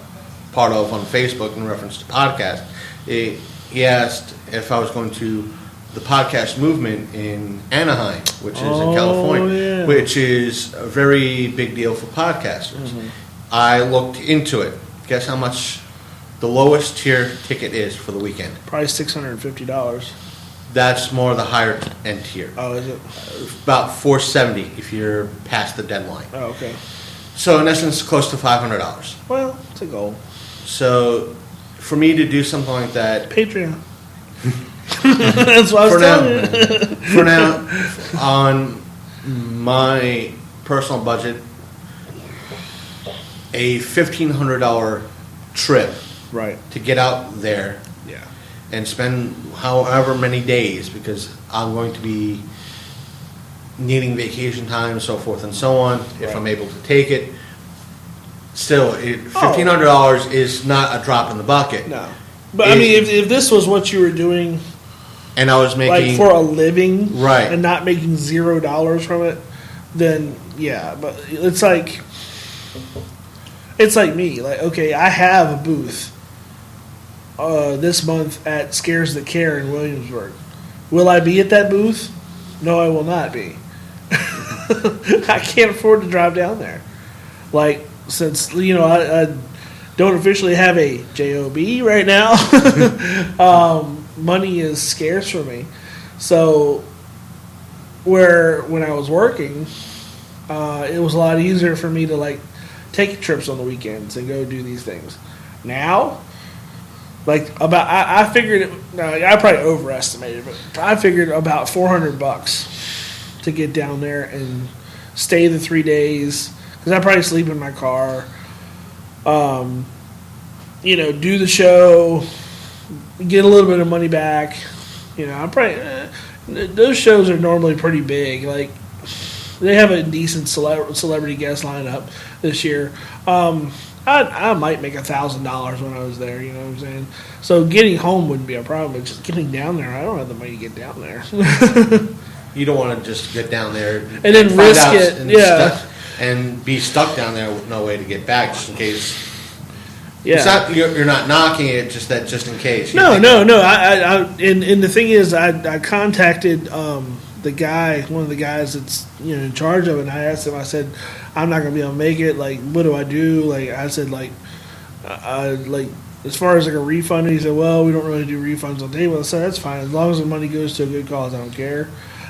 part of on Facebook in reference to podcast. He asked if I was going to the podcast movement in Anaheim, which is in California, which is a very big deal for podcasters. I looked into it. Guess how much the lowest tier ticket is for the weekend? Probably $650. That's more the higher end tier. Oh, is it? About $470 if you're past the deadline. Oh, okay. So in essence, close to $500. Well, it's a goal. So for me to do something like that, Patreon. That's what I was telling you. For now, on my personal budget, a $1,500 trip Right. to get out there Yeah. and spend however many days, because I'm going to be needing vacation time, so forth and so on, if Right. I'm able to take it. Still, $1,500 is not a drop in the bucket. No. But I mean, if this was what you were doing, And I was making... like for a living, Right. and not making $0 from it, then yeah. But it's like me. Like, okay, I have a booth this month at Scares That Care in Williamsburg. Will I be at that booth? No, I will not be. I can't afford to drive down there. Like, since I don't officially have a job right now, money is scarce for me. So, when I was working, it was a lot easier for me to like take trips on the weekends and go do these things. Now, like I figured it. I probably overestimated, but I figured about $400 to get down there and stay the 3 days, because I probably sleep in my car. Do the show, get a little bit of money back. I'm probably those shows are normally pretty big. Like, they have a decent celebrity guest lineup this year. I might make $1,000 when I was there. You know what I'm saying? So getting home wouldn't be a problem. But just getting down there, I don't have the money to get down there. You don't want to just get down there and then find risk out it. and be stuck down there with no way to get back, just in case. Yeah. It's not, you're not knocking it, just in case. No. And the thing is, I contacted the guy, one of the guys that's in charge of it. And I asked him. I said, I'm not gonna be able to make it. Like, what do I do? Like, I said, like as far as like a refund. He said, well, we don't really do refunds on the table. I said, that's fine, as long as the money goes to a good cause. I don't care.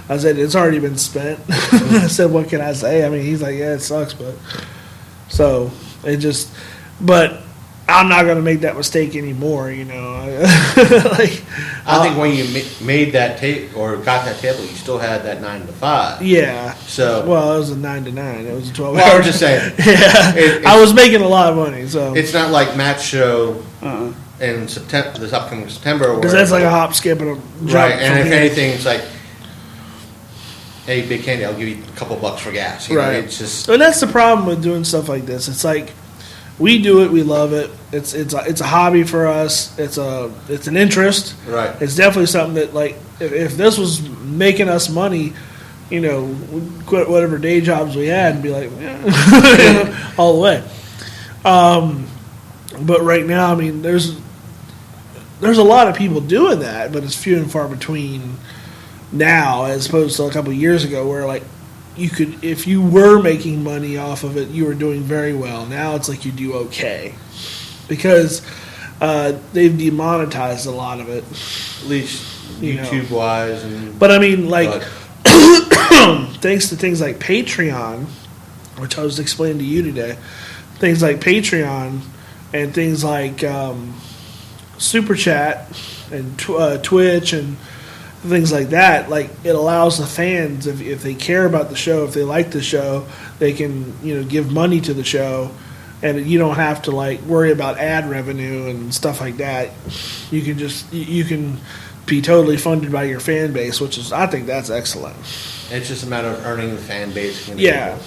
I said, it's already been spent. I said, what can I say? I mean, he's like, yeah, it sucks, but but I'm not going to make that mistake anymore, I think when you made that tape or got that table, you still had that 9 to 5. Yeah. So, well, it was a 9 to 9. It was a 12 hour. Well, I'm just saying. Yeah. I was making a lot of money, so it's not like Matt's show in September, this upcoming September, because that's like a hop, skip, and a jump. Right, and if anything, it's like, hey, Big Candy, I'll give you a couple bucks for gas. Right. It's just, and that's the problem with doing stuff like this. It's like, we do it, we love it. It's a hobby for us. It's an interest. Right. It's definitely something that, like, if this was making us money, we'd quit whatever day jobs we had and be like, all the way. But right now, I mean, there's a lot of people doing that, but it's few and far between now, as opposed to a couple of years ago, where like you could, if you were making money off of it, you were doing very well. Now it's like you do okay, because they've demonetized a lot of it, at least YouTube wise. But I mean, like, thanks to things like Patreon, which I was explaining to you today, things like Patreon and things like Super Chat and Twitch and things like that, like, it allows the fans, if they care about the show, if they like the show, they can give money to the show, and you don't have to like worry about ad revenue and stuff like that. You can be totally funded by your fan base, which is, I think that's excellent. It's just a matter of earning the fan base. Yeah.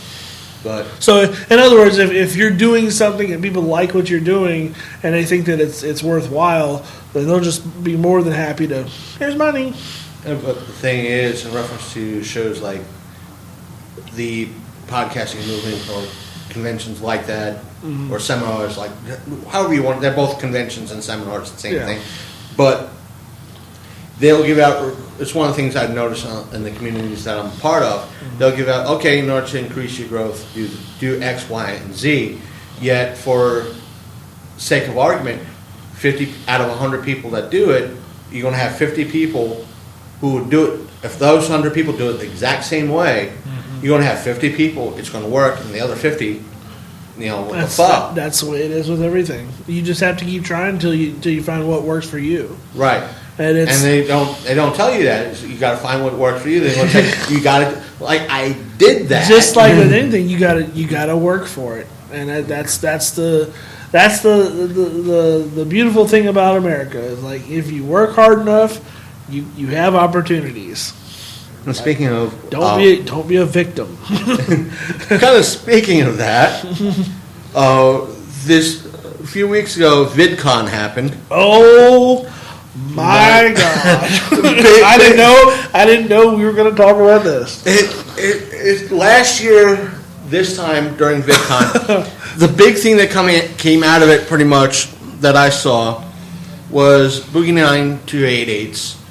But so, in other words, if you're doing something and people like what you're doing and they think that it's worthwhile, then they'll just be more than happy to, here's money. But the thing is, in reference to shows like the podcasting movement or conventions like that, or seminars, like however you want, they're both conventions and seminars, the same thing. But they'll give out, it's one of the things I've noticed in the communities that I'm part of, they'll give out, okay, in order to increase your growth, do X, Y, and Z. Yet, for sake of argument, 50 out of 100 people that do it, you're going to have 50 people who would do it. If those 100 people do it the exact same way, you're going to have 50 people, it's going to work, and the other 50, what the fuck? That's the way it is with everything. You just have to keep trying until you find what works for you. Right. And they don't tell you that. You got to find what works for you. They're going to say, you got to, like, I did that. Just like with anything, you got to work for it. And that's the beautiful thing about America is, like, if you work hard enough, you have opportunities. And speaking of, don't be a victim. kind of speaking of that, this a few weeks ago, Vidcon happened. Oh my god! I didn't know we were going to talk about this. It last year, this time during VidCon, the big thing that came out of it, pretty much that I saw, was Boogie 9288's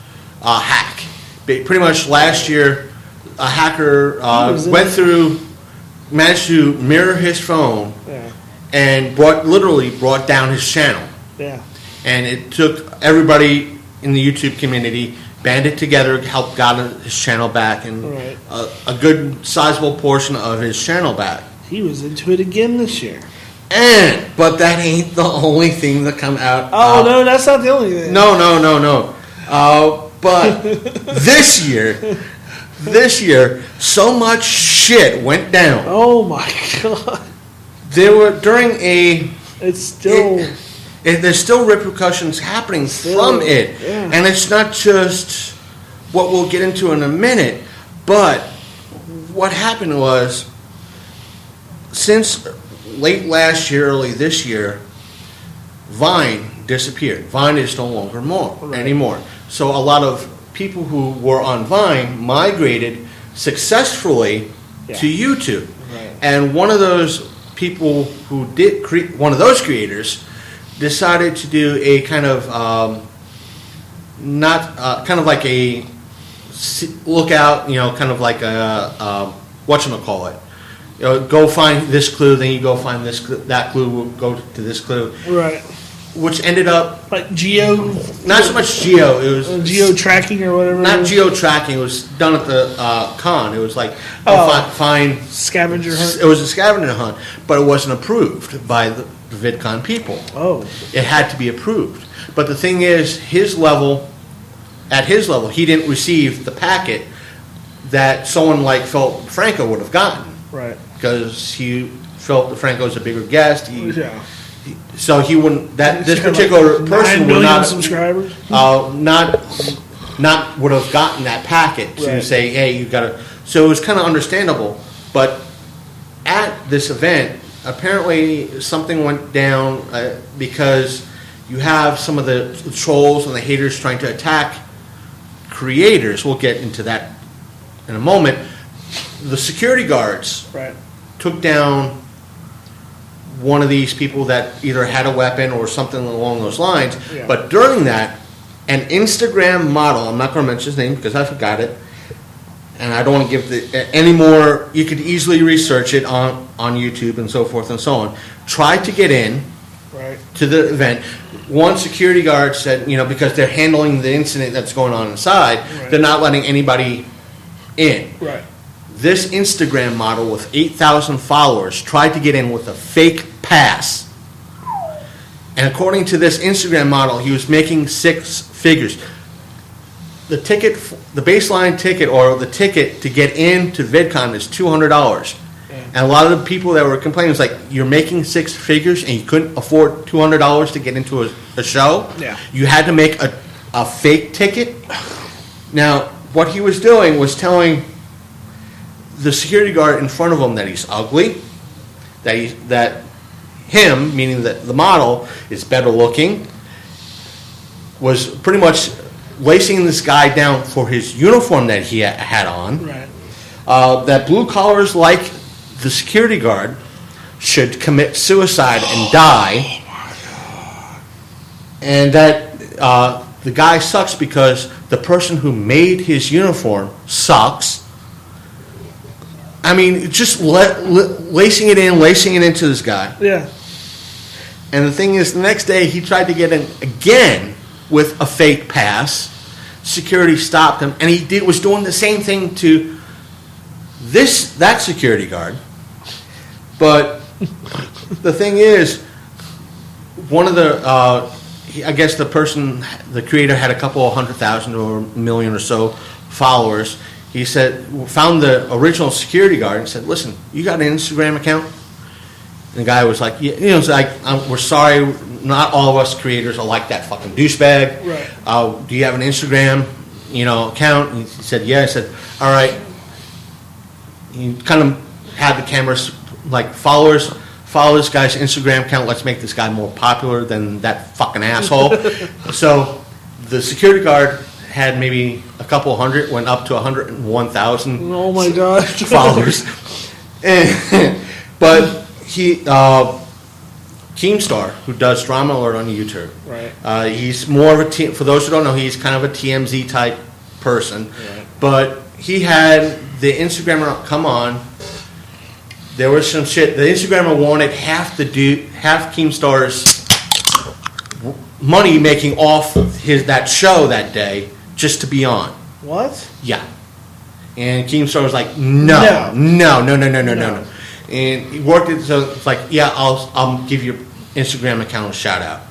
hack. Pretty much last year, a hacker managed to mirror his phone, and brought down his channel. Yeah. And it took everybody in the YouTube community, banded together, helped got his channel back, and a good sizable portion of his channel back. He was into it again this year. But that ain't the only thing that come out. Oh, no, that's not the only thing. No. But this year, so much shit went down. Oh my god! There were there's still repercussions happening from it, and it's not just what we'll get into in a minute. But what happened was, since late last year, early this year, Vine disappeared. Vine is no longer anymore. So a lot of people who were on Vine migrated successfully to YouTube. Right. And one of those people who one of those creators decided to do a kind of kind of like a lookout, kind of like a whatchamacallit. Go find this clue, then you go find that clue, go to this clue. Right. Which ended up like geo. Not so much geo. It was geo tracking or whatever. Not geo tracking. It was done at the con. It was like find scavenger hunt. It was a scavenger hunt, but it wasn't approved by the VidCon people. Oh, it had to be approved. But the thing is, at his level, he didn't receive the packet that someone like Philip Franco would have gotten. Right. Because Philip Franco is a bigger guest. So he wouldn't. This particular person would not subscribers. Not would have gotten that packet to say, hey, you got to. So it was kind of understandable. But at this event, apparently something went down because you have some of the trolls and the haters trying to attack creators. We'll get into that in a moment. The security guards took down one of these people that either had a weapon or something along those lines. Yeah. But during that, an Instagram model, I'm not going to mention his name because I forgot it, and I don't want to give any more. You could easily research it on YouTube and so forth and so on. Tried to get in to the event. One security guard said, because they're handling the incident that's going on inside, they're not letting anybody in. Right. This Instagram model with 8,000 followers tried to get in with a fake pass. And according to this Instagram model, he was making 6 figures. The baseline ticket or the ticket to get into VidCon is $200. And a lot of the people that were complaining was like, you're making 6 figures and you couldn't afford $200 to get into a show? Yeah. You had to make a fake ticket? Now, what he was doing was telling the security guard in front of him that he's ugly, that him, meaning that the model, is better looking, was pretty much lacing this guy down for his uniform that he had on, that blue collars like the security guard should commit suicide and die, and that the guy sucks because the person who made his uniform sucks. I mean, just lacing it into this guy. Yeah. And the thing is, the next day he tried to get in again with a fake pass. Security stopped him, and he was doing the same thing to that security guard. But the thing is, one of the I guess the creator had a couple of 100,000 or a million or so followers. He found the original security guard and said, "Listen, you got an Instagram account?" And the guy was like, "Yeah, it's like, we're sorry, not all of us creators are like that fucking douchebag. Right. Do you have an Instagram, account?" And he said, "Yeah." I said, "All right." He kind of had the cameras like follow this guy's Instagram account. Let's make this guy more popular than that fucking asshole. So the security guard had maybe a couple hundred, went up to 101,000. Oh my gosh. Followers. But he, Keemstar, who does Drama Alert on YouTube, right? He's more of a for those who don't know, he's kind of a TMZ type person. Right. But he had the Instagrammer come on. There was some shit. The Instagrammer wanted half Keemstar's money making off that show that day just to be on. What? Yeah. And Keemstar was like, no. And he worked it, so it's like, yeah, I'll give your Instagram account a shout out.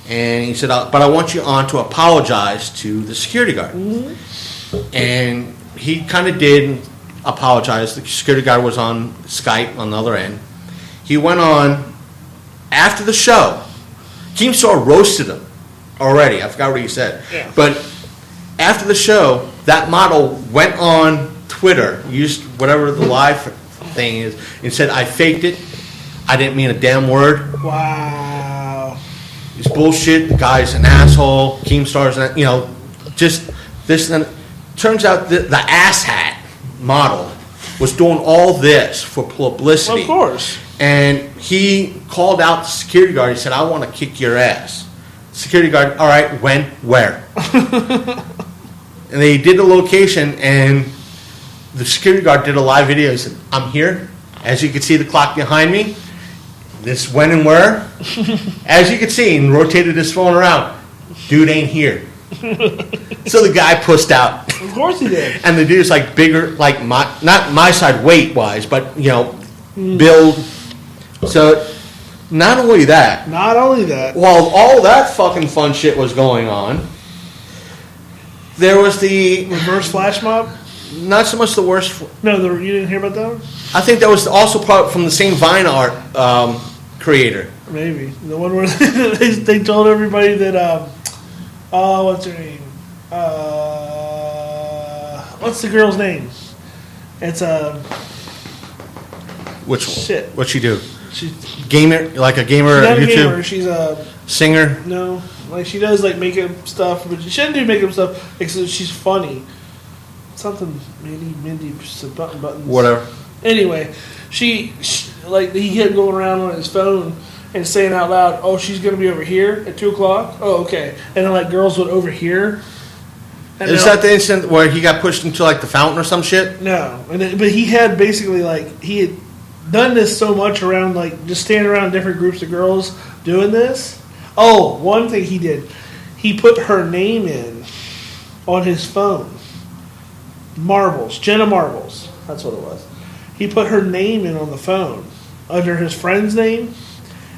And he said, but I want you on to apologize to the security guard. Mm-hmm. And he kind of did apologize. The security guard was on Skype on the other end. He went on after the show. Keemstar roasted him already. I forgot what he said. Yeah. But after the show, that model went on Twitter, used whatever the live thing is, and said, "I faked it. I didn't mean a damn word." Wow. It's bullshit. The guy's an asshole. Keemstar's, just this. And turns out the asshat model was doing all this for publicity. Of course. And he called out the security guard. He said, "I want to kick your ass." Security guard, all right, when, where? And they did the location, and the security guard did a live video. He said, "I'm here. As you can see the clock behind me. This when and where." As you can see, and rotated his phone around. Dude ain't here. So the guy pushed out. Of course he did. And the dude's like bigger, like not my side weight wise, but build. So not only that, while all that fucking fun shit was going on, there was the reverse flash mob. Not so much the worst. No, you didn't hear about that one? I think that was also part from the same Vine art creator. Maybe the one where they told everybody that what's her name? What's the girl's name? It's Which one? Shit. What'd she do? She's gamer, like a gamer. She's not YouTube a gamer. She's a singer. No, like she does like makeup stuff, but she shouldn't do makeup stuff because she's funny. Something Mindy buttons. Whatever. Anyway, she like he kept going around on his phone and saying out loud, "Oh, she's gonna be over here at 2:00. Oh, okay." And then like girls would overhear. Is that the incident where he got pushed into like the fountain or some shit? No, but he had basically like he had done this so much around like just standing around different groups of girls doing this. Oh, one thing he did, he put her name in on his phone. Marbles, Jenna Marbles. That's what it was. He put her name in on the phone under his friend's name.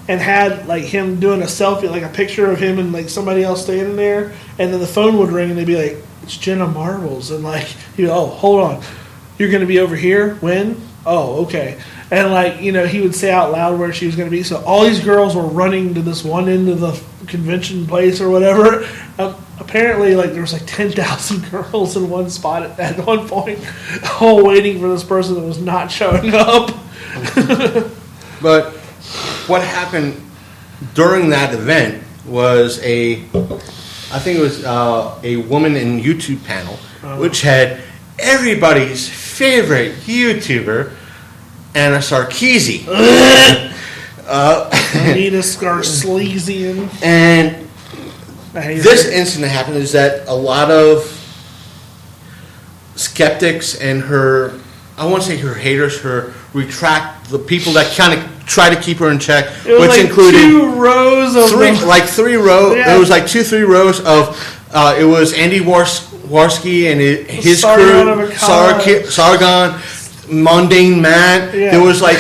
And had like him doing a selfie, like a picture of him and like somebody else standing there, and then the phone would ring and they'd be like, "It's Jenna Marbles," and like, "Oh, hold on, you're going to be over here when? Oh, okay." And like he would say out loud where she was going to be. So all these girls were running to this one end of the convention place or whatever. Apparently, like there was like 10,000 girls in one spot at one point, all waiting for this person that was not showing up. But what happened during that event was I think it was a woman in YouTube panel, which had everybody's favorite YouTuber, Anna Sarkeesian. Anita Scarslezian. And this incident happened is that a lot of skeptics and her I won't say her haters, her retract, the people that kind of try to keep her in check, it was which like included 2 rows of three rows. Yeah. There was like 2-3 rows of. It was Andy Warski and his crew, Sargon, Mundane Matt. Yeah. There was like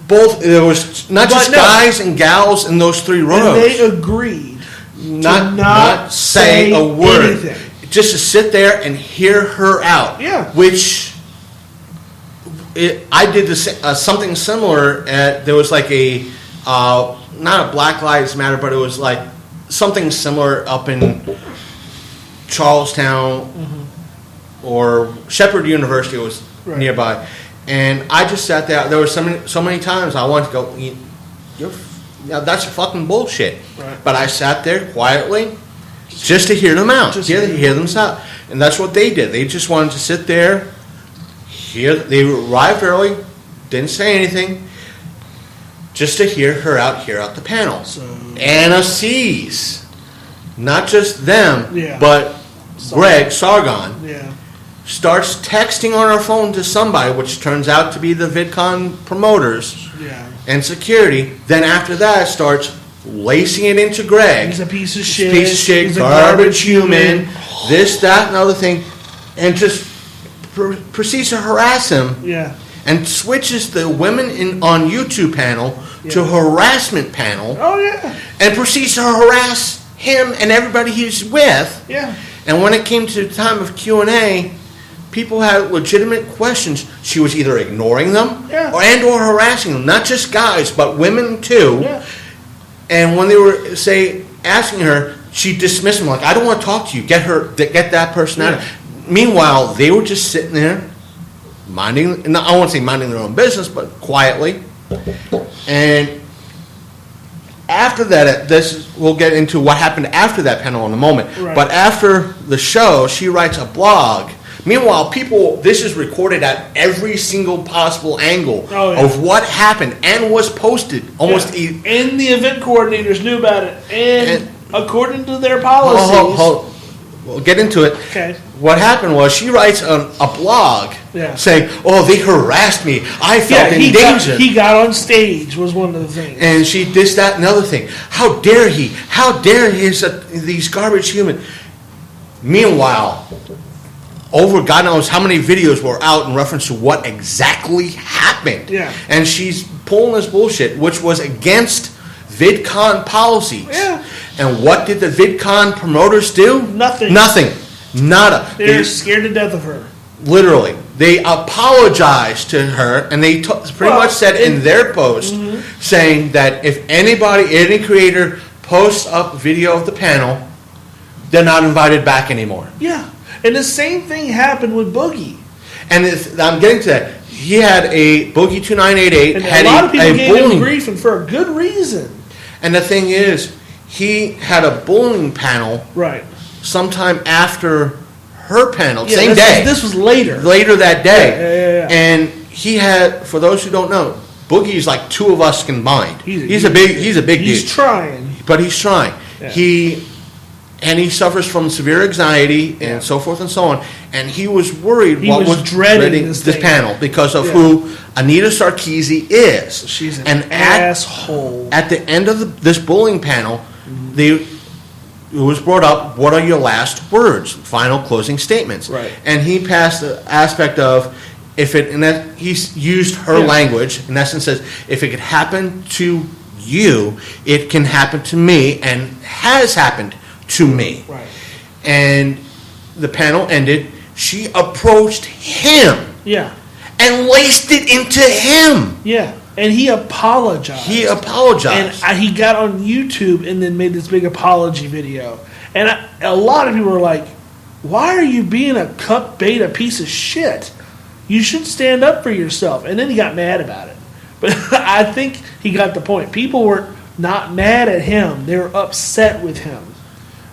both. There was not just guys and gals in those 3 rows. And they agreed not say a word. Anything. Just to sit there and hear her out. Yeah. Which I did something similar. There was like a not a Black Lives Matter, but it was like something similar up in Charlestown or Shepherd University was nearby, and I just sat there. There were so many times I wanted to go. That's fucking bullshit. Right. But I sat there quietly. Just to hear them out, hear them out, and that's what they did. They just wanted to sit there. They arrived early, didn't say anything, just to hear out the panel. So, Anna sees, not just them, but Sargon, starts texting on her phone to somebody, which turns out to be the VidCon promoters and security. Then after that, starts lacing it into Greg. He's a piece of shit. He's a garbage human. This, that, and other thing. And just proceeds to harass him. Yeah. And switches the women on YouTube panel to harassment panel. Oh, yeah. And proceeds to harass him and everybody he's with. Yeah. And when it came to the time of Q&A, people had legitimate questions. She was either ignoring them or harassing them. Not just guys, but women too. Yeah. And when they were, asking her, she dismissed them like, I don't want to talk to you. Get that person out. Meanwhile, they were just sitting there, I won't say minding their own business, but quietly. And after that, we'll get into what happened after that panel in a moment. Right. But after the show, she writes a blog. Meanwhile, this is recorded at every single possible angle of what happened and was posted almost. And the event coordinators knew about it. And according to their policies. We'll get into it. Okay. What happened was she writes a blog saying, they harassed me. I felt in danger. He got on stage was one of the things. And she this, that, and the other thing. How dare he? How dare these garbage humans? Meanwhile, over God knows how many videos were out in reference to what exactly happened. Yeah. And she's pulling this bullshit, which was against VidCon policies. Yeah. And what did the VidCon promoters do? Nothing. Nada. They're scared to death of her. Literally. They apologized to her, and they pretty much said in their post, saying that if any creator posts up video of the panel, they're not invited back anymore. Yeah. And the same thing happened with Boogie. And I'm getting to that. He had a Boogie 2988. And had a lot of people gave him bullying grief, and for a good reason. And the thing is, he had a bullying panel sometime after her panel, same day. This was later. Later that day. Yeah. And he had, for those who don't know, Boogie's like 2 of us combined. He's a big dude. He's trying. But he's trying. Yeah. He suffers from severe anxiety and so forth and so on. And he was worried He was dreading this panel because of who Anita Sarkeesian is. She's an asshole. At the end of this bullying panel, it was brought up, what are your last words, final closing statements? Right. And he passed the aspect of, he's used her language, in essence says, if it could happen to you, it can happen to me, and has happened to me. Right. And the panel ended. She approached him. Yeah. And laced it into him. Yeah. And he apologized. And he got on YouTube and then made this big apology video. And a lot of people were like, why are you being a cup beta piece of shit? You should stand up for yourself. And then he got mad about it. But I think he got the point. People were not mad at him. They were upset with him.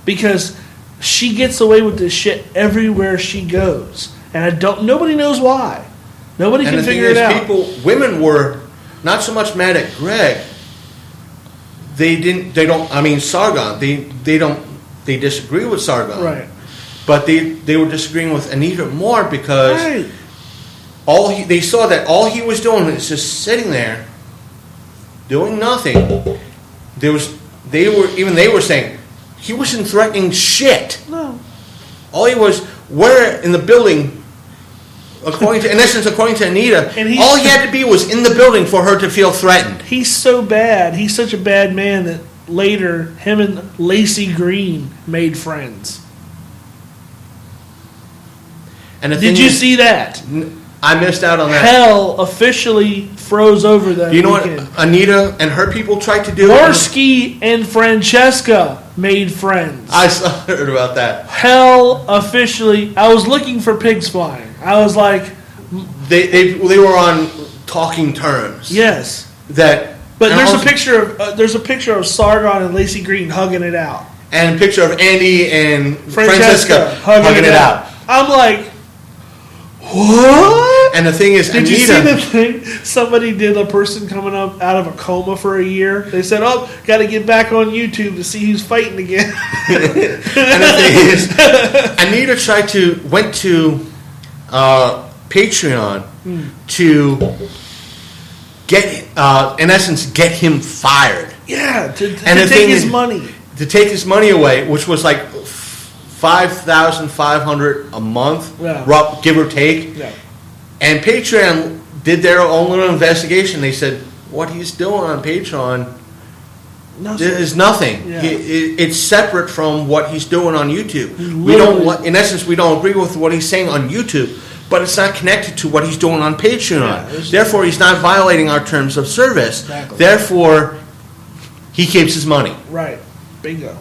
Because she gets away with this shit everywhere she goes. And nobody knows why. Nobody can figure it out. Women were not so much mad at Greg. Sargon, they disagree with Sargon. Right. But they were disagreeing with Anita more because they saw that all he was doing was just sitting there, doing nothing. They were saying he wasn't threatening shit. No. All he was, where in the building, according to Anita, all he had to be was in the building for her to feel threatened. He's so bad. He's such a bad man that later him and Lacey Green made friends. And did you see that? I missed out on that. Hell officially froze over that. Do you know what Anita and her people tried to do? Morsky and Francesca made friends. I heard about that. Hell officially. I was looking for pigs flying. I was like, they were on talking terms. Yes. But there's a picture of Sargon and Lacey Green hugging it out, and a picture of Andy and Francesca hugging it out. I'm like, what? And the thing is, did you see the thing? Somebody did a person coming up out of a coma for a year. They said, "Oh, got to get back on YouTube to see who's fighting again." And the thing is, Anita went to Patreon to get, in essence, get him fired. Yeah, to take his money. To take his money away, which was like $5,500 a month, give or take. Yeah. And Patreon did their own little investigation. They said what he's doing on Patreon is nothing. Yeah. It's separate from what he's doing on YouTube. In essence, we don't agree with what he's saying on YouTube, but it's not connected to what he's doing on Patreon. Yeah, therefore, he's not violating our terms of service. Exactly. Therefore, he keeps his money. Right. Bingo.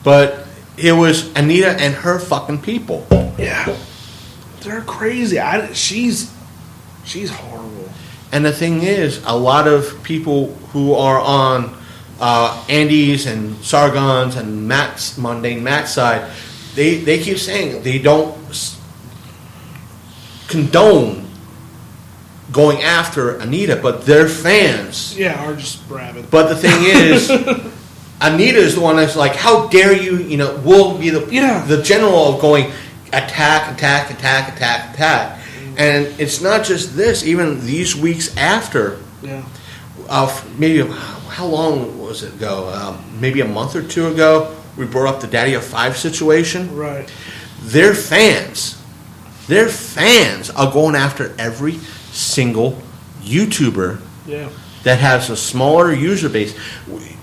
But it was Anita and her fucking people. Yeah. They're crazy. She's horrible. And the thing is, a lot of people who are on Andy's and Sargon's and Mundane Matt's side, they keep saying they don't condone going after Anita, but their fans are just rabid. But the thing is, Anita is the one that's like, how dare you, we'll be the general of going attack. And it's not just this, even these weeks after, maybe, how long was it ago? Maybe a month or two ago, we brought up the Daddy of Five situation. Right. Their fans are going after every single YouTuber that has a smaller user base.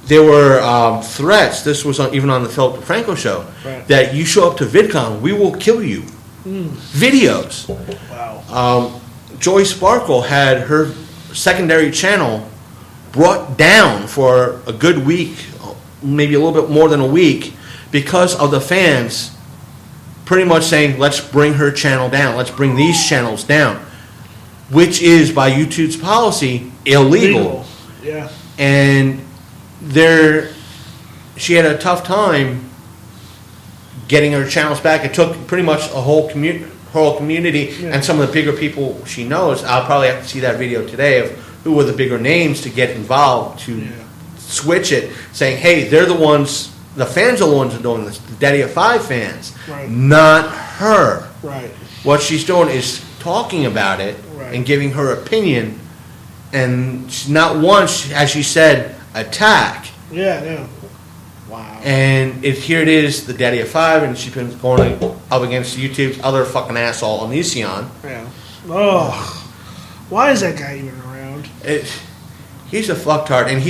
There were threats, this was even on the Philip DeFranco show, that you show up to VidCon, we will kill you. Videos. Wow. Joy Sparkle had her secondary channel brought down for a good week, maybe a little bit more than a week, because of the fans pretty much saying, let's bring her channel down, let's bring these channels down, which is, by YouTube's policy, illegal. Yeah. And she had a tough time getting her channels back. It took pretty much a whole community and some of the bigger people she knows. I'll probably have to see that video today of who were the bigger names to get involved to switch it, saying, hey, they're the ones, the fans are the ones who are doing this, the Daddy of Five fans, not her. Right. What she's doing is talking about it and giving her opinion, and she's not once, as she said, attack. Yeah. Wow. And here it is, the Daddy of Five, and she's been going up against YouTube's other fucking asshole, Onision. Yeah. Oh. Why is that guy even around? He's a fucktard, and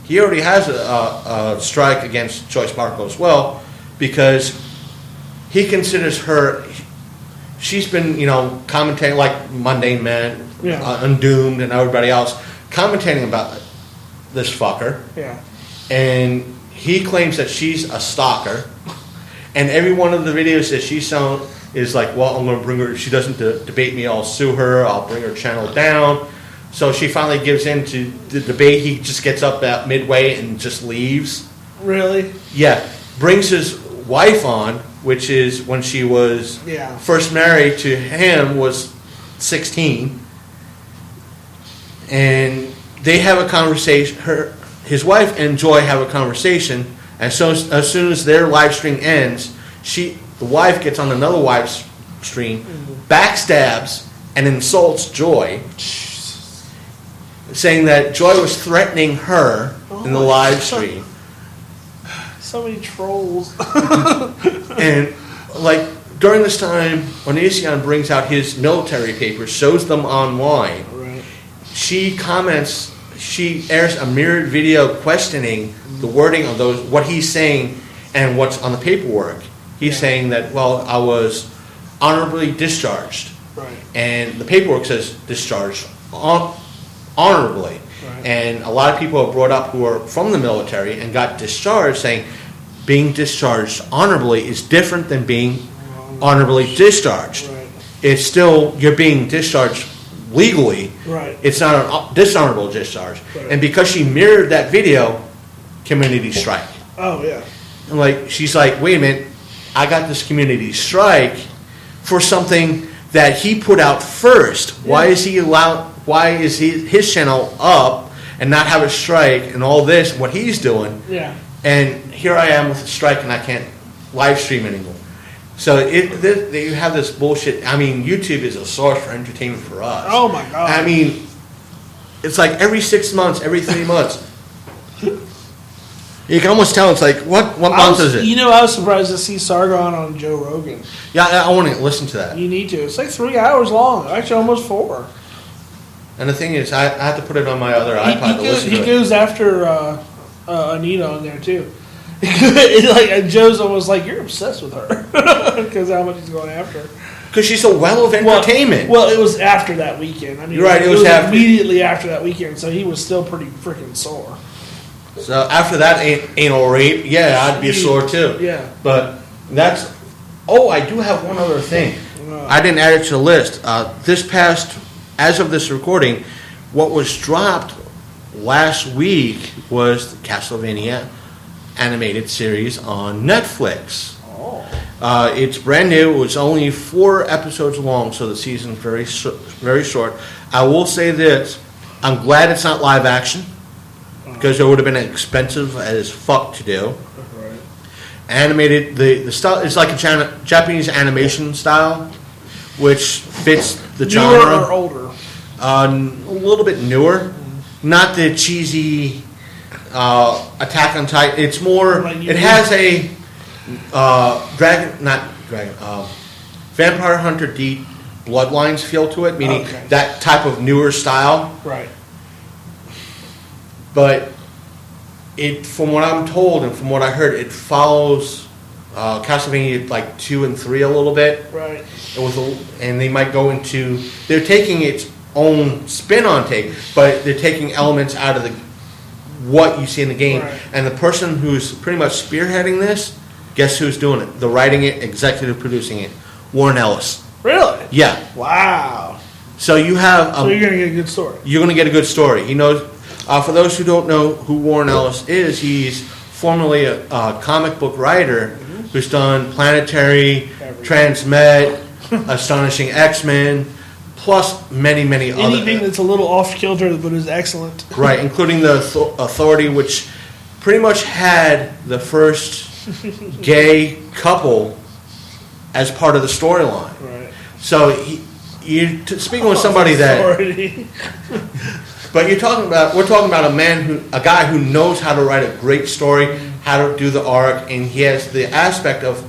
he already has a strike against Joy Sparkle as well, because he considers her, she's been, commentating like Mundane Man, Undoomed, and everybody else, commentating about this fucker. Yeah. And he claims that she's a stalker, and every one of the videos that she's shown is like, well, I'm going to bring her, if she doesn't debate me, I'll sue her, I'll bring her channel down. So she finally gives in to the debate. He just gets up at midway and just leaves. Really? Yeah. Brings his wife on, which is when she was first married to him, was 16. And they have a conversation, his wife and Joy have a conversation, and so as soon as their live stream ends, the wife gets on another wife's stream, backstabs and insults Joy, saying that Joy was threatening her in the live stream. So many trolls. And, like, during this time, Onision brings out his military papers, shows them online. Right. She airs a mirrored video questioning the wording of those, what he's saying and what's on the paperwork. He's saying that, well, I was honorably discharged. Right. And the paperwork says discharged honorably. Right. And a lot of people have brought up who are from the military and got discharged, saying being discharged honorably is different than being honorably discharged. Right. It's still, you're being discharged legally. Right. It's not a dishonorable discharge. Right. And because she mirrored that video, community strike. Oh, yeah. And like, she's like, wait a minute, I got this community strike for something that he put out first. Yeah. Why is his channel up and not have a strike and all this, what he's doing? Yeah. And here I am with a strike and I can't live stream anymore. So you have this bullshit. I mean, YouTube is a source for entertainment for us. Oh my God. I mean, it's like every 6 months, every 3 months. You can almost tell it's like, what month is it? You know, I was surprised to see Sargon on Joe Rogan. Yeah, I want to listen to that. You need to. It's like 3 hours long. Actually, almost 4. And the thing is, I have to put it on my other iPod to listen to it. He goes after Anita on there, too. Like Joe's almost like, you're obsessed with her. Because how much he's going after her. Because she's a well of entertainment. Well, it was after that weekend. I mean, You're right, it was immediately after that weekend, so he was still pretty freaking sore. So after that anal rape, yeah, I'd be sore too. Yeah. But that's... Oh, I do have one other thing. I didn't add it to the list. As of this recording, what was dropped last week was the Castlevania animated series on Netflix. Oh. It's brand new. It was only 4 episodes long, so the season's very short. I will say this. I'm glad it's not live action, because it would have been expensive as fuck to do. Right. Animated, the style is like a Japanese animation style, which fits the genre. Newer or older? A little bit newer. Not the cheesy Attack on Titan. It's more. It has a Vampire Hunter D Bloodlines feel to it, meaning that type of newer style. Right. But it, from what I'm told and from what I heard, it follows Castlevania like 2 and 3 a little bit. Right. And they might go into. They're taking its own spin on take, but they're taking elements out of what you see in the game. Right. And the person who's pretty much spearheading this, guess who's doing it? The writing it, executive producing it, Warren Ellis. Really? Yeah. Wow. So you have. So you're gonna get a good story. You're gonna get a good story. He knows. For those who don't know who Warren Ellis is, he's formerly a comic book writer who's done Planetary, Transmet, Astonishing X-Men, plus many, many other. Anything that's a little off kilter but is excellent. Right, including the Authority, which pretty much had the first gay couple as part of the storyline. Right. So you're speaking with somebody that. But we're talking about a guy who knows how to write a great story, how to do the arc, and he has the aspect of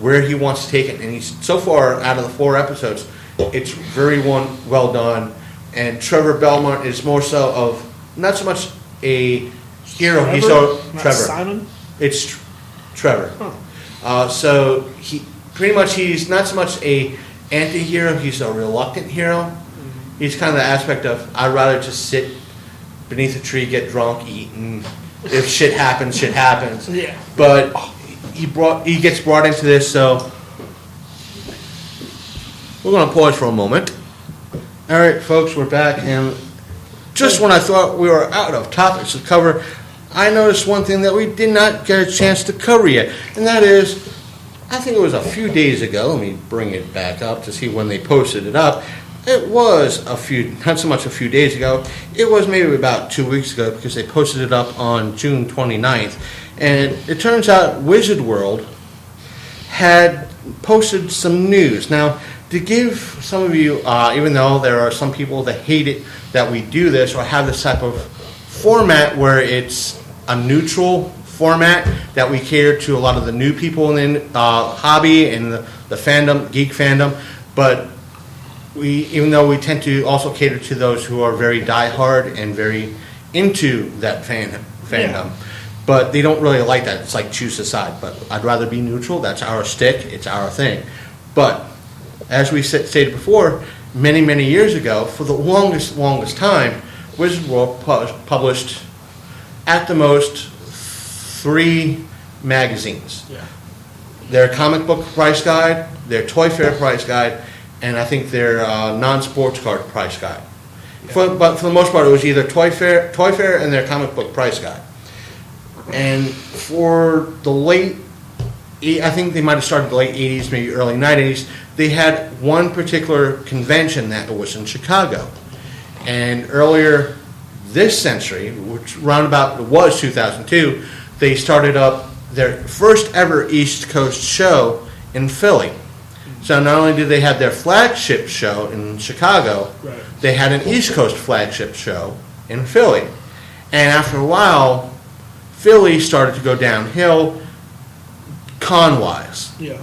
where he wants to take it. And he's so far out of the 4 episodes, it's very well done. And Trevor Belmont is more so of not so much a hero. He's so Trevor. Simon. It's Trevor. Huh. So he's not so much a anti-hero. He's a reluctant hero. He's kind of the aspect of, I'd rather just sit beneath a tree, get drunk, eat, and if shit happens, shit happens. Yeah. But he gets brought into this, so we're going to pause for a moment. All right, folks, we're back, and just when I thought we were out of topics to cover, I noticed one thing that we did not get a chance to cover yet, and that is, I think it was a few days ago. Let me bring it back up to see when they posted it up. It was not so much a few days ago, it was maybe about 2 weeks ago, because they posted it up on June 29th. And it turns out Wizard World had posted some news. Now, to give some of you, even though there are some people that hate it that we do this or have this type of format where it's a neutral format that we cater to a lot of the new people in the hobby and the fandom, geek fandom, but even though we tend to also cater to those who are very diehard and very into that fandom, but they don't really like that. It's like choose a side. But I'd rather be neutral. That's our stick. It's our thing. But as we stated before, many years ago, for the longest time, Wizard World published at the most 3 magazines. Yeah. Their comic book price guide, their Toy Fair price guide, and I think their non-sports card price guide. Yeah. But for the most part, it was either Toy Fair and their comic book price guide. And for the late, I think they might have started the late 80s, maybe early 90s, they had one particular convention that was in Chicago. And earlier this century, which roundabout was 2002, they started up their first ever East Coast show in Philly. So not only did they have their flagship show in Chicago, right, they had an East Coast flagship show in Philly. And after a while, Philly started to go downhill con-wise. Yeah.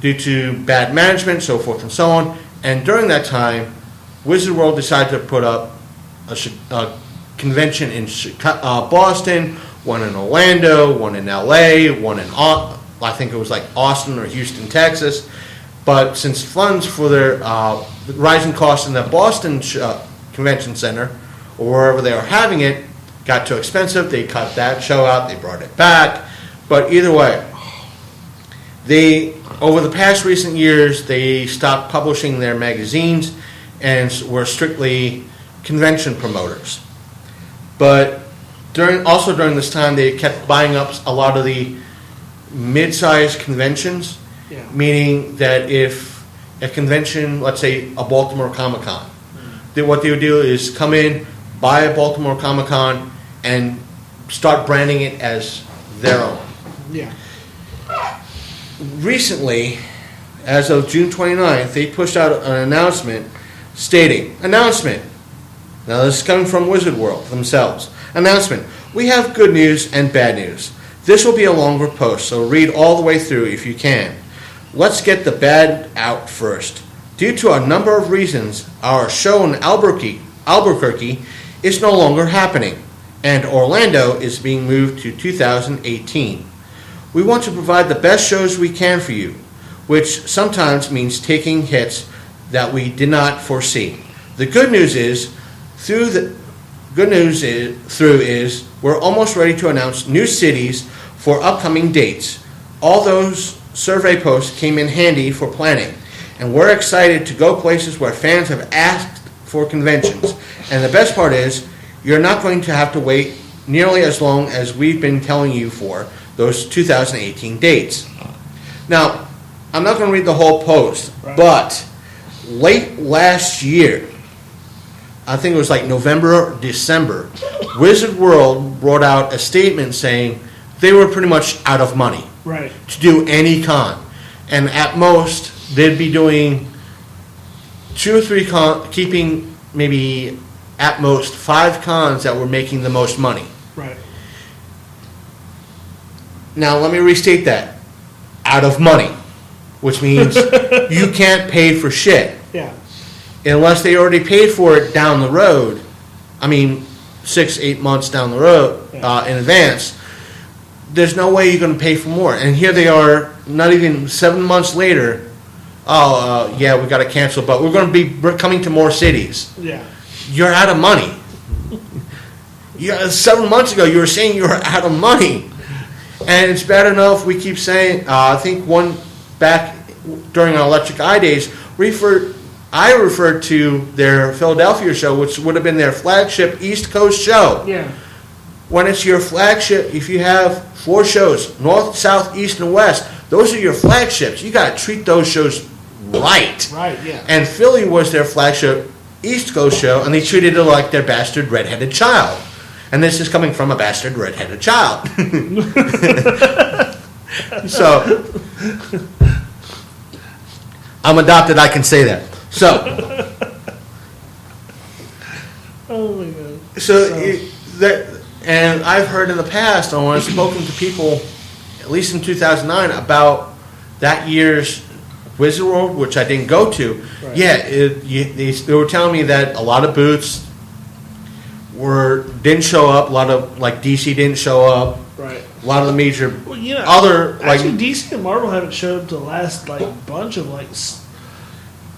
Due to bad management, so forth and so on. And during that time, Wizard World decided to put up a convention in Boston, one in Orlando, one in LA, one in I think it was like Austin or Houston, Texas. But since funds for their rising costs in the Boston Convention Center or wherever they were having it got too expensive, they cut that show out, they brought it back. But either way, over the past recent years, they stopped publishing their magazines and were strictly convention promoters. But during this time, they kept buying up a lot of the mid-sized conventions, yeah, meaning that if a convention, let's say a Baltimore Comic-Con, what they would do is come in, buy a Baltimore Comic-Con, and start branding it as their own. Yeah. Recently, as of June 29th, they pushed out an announcement stating, now this is coming from Wizard World themselves, announcement, we have good news and bad news. This will be a longer post, so read all the way through if you can. Let's get the bad out first. Due to a number of reasons, our show in Albuquerque is no longer happening, and Orlando is being moved to 2018. We want to provide the best shows we can for you, which sometimes means taking hits that we did not foresee. The good news is, we're almost ready to announce new cities for upcoming dates. All those survey posts came in handy for planning, and we're excited to go places where fans have asked for conventions. And the best part is, you're not going to have to wait nearly as long as we've been telling you for those 2018 dates. Now, I'm not going to read the whole post, right, but late last year, I think it was like November or December, Wizard World brought out a statement saying they were pretty much out of money, right, to do any con. And at most, they'd be doing 2 or 3 cons, keeping maybe at most 5 cons that were making the most money. Right. Now, let me restate that. Out of money, which means you can't pay for shit. Yeah. Unless they already paid for it down the road. 6-8 months down the road, yeah, in advance. There's no way you're going to pay for more. And here they are, not even 7 months later. Yeah, we got to cancel, but we're going to be coming to more cities. Yeah. You're out of money. 7 months ago, you were saying you were out of money. And it's bad enough we keep saying, I think one back during our Electric Eye days, I referred to their Philadelphia show, which would have been their flagship East Coast show. Yeah. When it's your flagship, if you have 4 shows, North, South, East, and West, those are your flagships. You got to treat those shows right. Right, yeah. And Philly was their flagship East Coast show, and they treated it like their bastard redheaded child. And this is coming from a bastard redheaded child. I'm adopted. I can say that. So, Oh my god. And I've heard in the past, when I've spoken to people, at least in 2009, about that year's Wizard World, which I didn't go to. Right. Yeah, they were telling me that a lot of booths didn't show up. A lot of DC didn't show up. Right. A lot of the major actually DC and Marvel haven't showed up to the last bunch of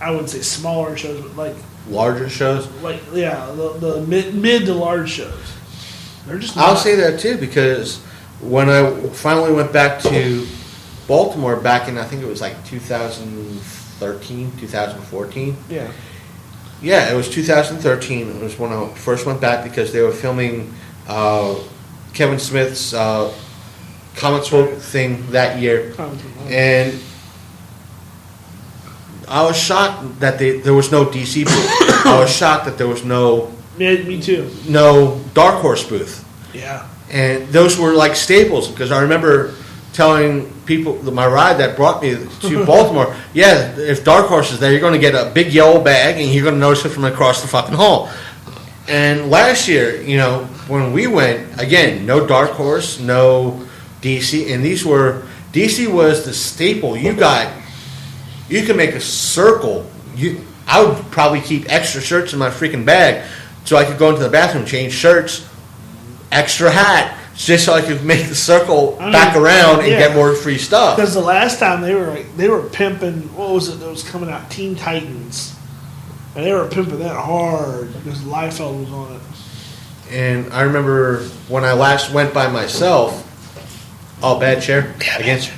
I would say smaller shows, but larger shows. The mid to large shows. They're just. I'll say that too, because when I finally went back to Baltimore back in, I think it was 2013, 2014. Yeah. Yeah, it was 2013. It was when I first went back because they were filming Kevin Smith's comics book thing that year, and I was shocked that there was no DC booth. I was shocked that there was no. Yeah, me too. No Dark Horse booth. Yeah. And those were staples, because I remember telling people, my ride that brought me to Baltimore, yeah, if Dark Horse is there, you're going to get a big yellow bag and you're going to notice it from across the fucking hall. And last year, when we went, again, no Dark Horse, no DC, and DC was the staple. You could make a circle. I would probably keep extra shirts in my freaking bag so I could go into the bathroom, change shirts, extra hat, just so I could make the circle back around and get more free stuff. Because the last time they were pimping, what was it that was coming out? Teen Titans. And they were pimping that hard because Liefeld was on it. And I remember when I last went by myself, bad chair? Yeah, against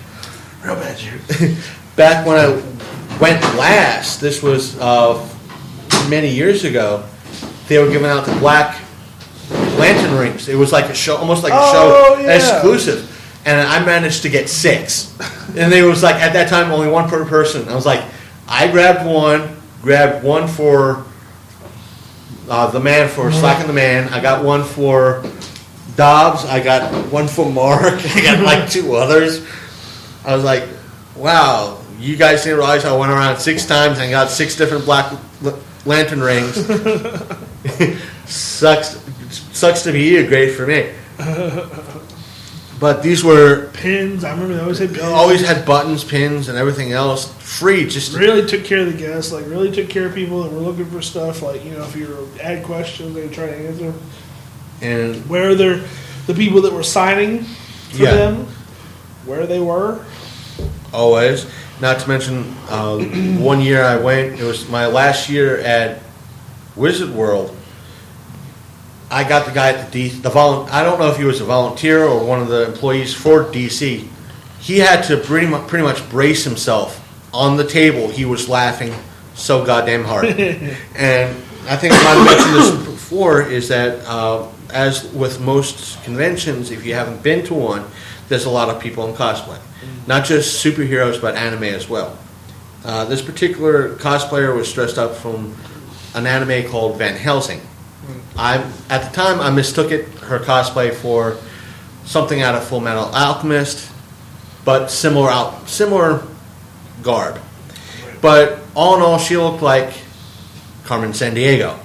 real bad chair. Back when I went last, this was many years ago, they were giving out the black lantern rings. It was like a show, almost like a show exclusive. And I managed to get 6. And they was at that time only one per person. I was I grabbed one for the man for Slacking the Man. I got one for Dobbs. I got one for Mark. I got 2 others. I was wow, you guys didn't realize I went around 6 times and got 6 different black lantern rings. Sucks to be you. Great for me. But these were pins. I remember they always had pins. Always had buttons, pins, and everything else free. Just really took care of the guests. Really took care of people that were looking for stuff. If you had questions, they would try to answer. And where the people that were signing for them, where they were. Always. Not to mention, one year I went. It was my last year at Wizard World. I got the guy at the I don't know if he was a volunteer or one of the employees for DC. He had to pretty much brace himself on the table. He was laughing so goddamn hard. And I think I might have mentioned this before, is that as with most conventions, if you haven't been to one, there's a lot of people in cosplay. Not just superheroes, but anime as well. This particular cosplayer was dressed up from an anime called Van Helsing. At the time, I mistook her cosplay for something out of Full Metal Alchemist, but similar garb. But all in all, she looked like Carmen Sandiego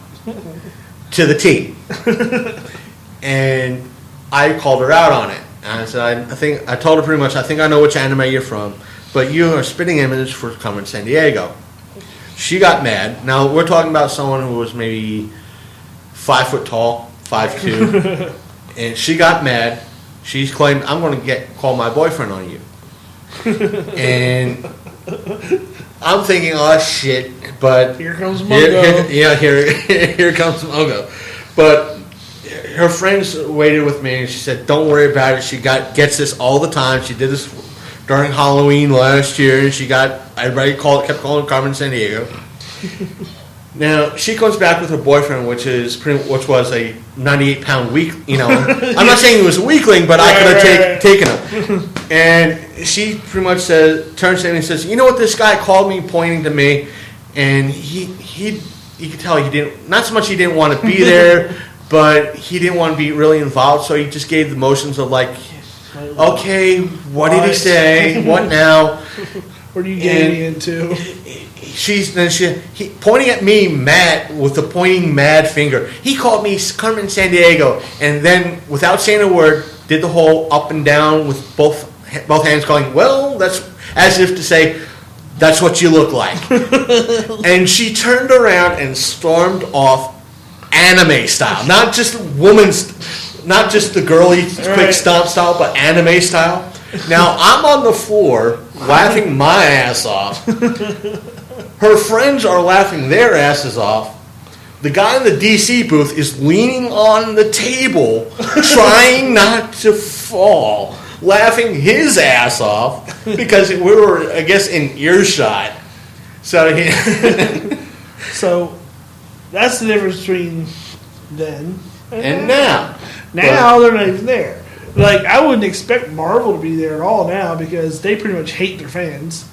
to the T. And I called her out on it. And I said, I told her pretty much, I think I know which anime you're from, but you are spitting image for Carmen Sandiego. She got mad. Now, we're talking about someone who was maybe 5 foot tall, 5'2", and she got mad. She claimed, I'm going to call my boyfriend on you. And I'm thinking, oh shit, but here comes Mogo. Here comes Mogo. But her friends waited with me, and she said, don't worry about it. She gets this all the time. She did this during Halloween last year, and everybody kept calling Carmen Sandiego. Now, she comes back with her boyfriend, which was a 98-pound weak. I'm not saying he was a weakling, but I could have taken him. And she pretty much turns to him and says, "You know what? This guy called me, pointing to me, and you could tell he didn't. Not so much he didn't want to be there, but he didn't want to be really involved. So he just gave the motions of okay, what did he say? What now? What are you getting into?" he pointing at me mad with the pointing mad finger. He called me Carmen Sandiego, and then without saying a word, did the whole up and down with both hands, going, well, that's as if to say, that's what you look like. And she turned around and stormed off anime style, not just the girly quick stomp style, but anime style. Now I'm on the floor laughing my ass off. Her friends are laughing their asses off. The guy in the DC booth is leaning on the table, trying not to fall, laughing his ass off because we were, I guess, in earshot. So that's the difference between then and now. Now they're not even there. Like, I wouldn't expect Marvel to be there at all now because they pretty much hate their fans.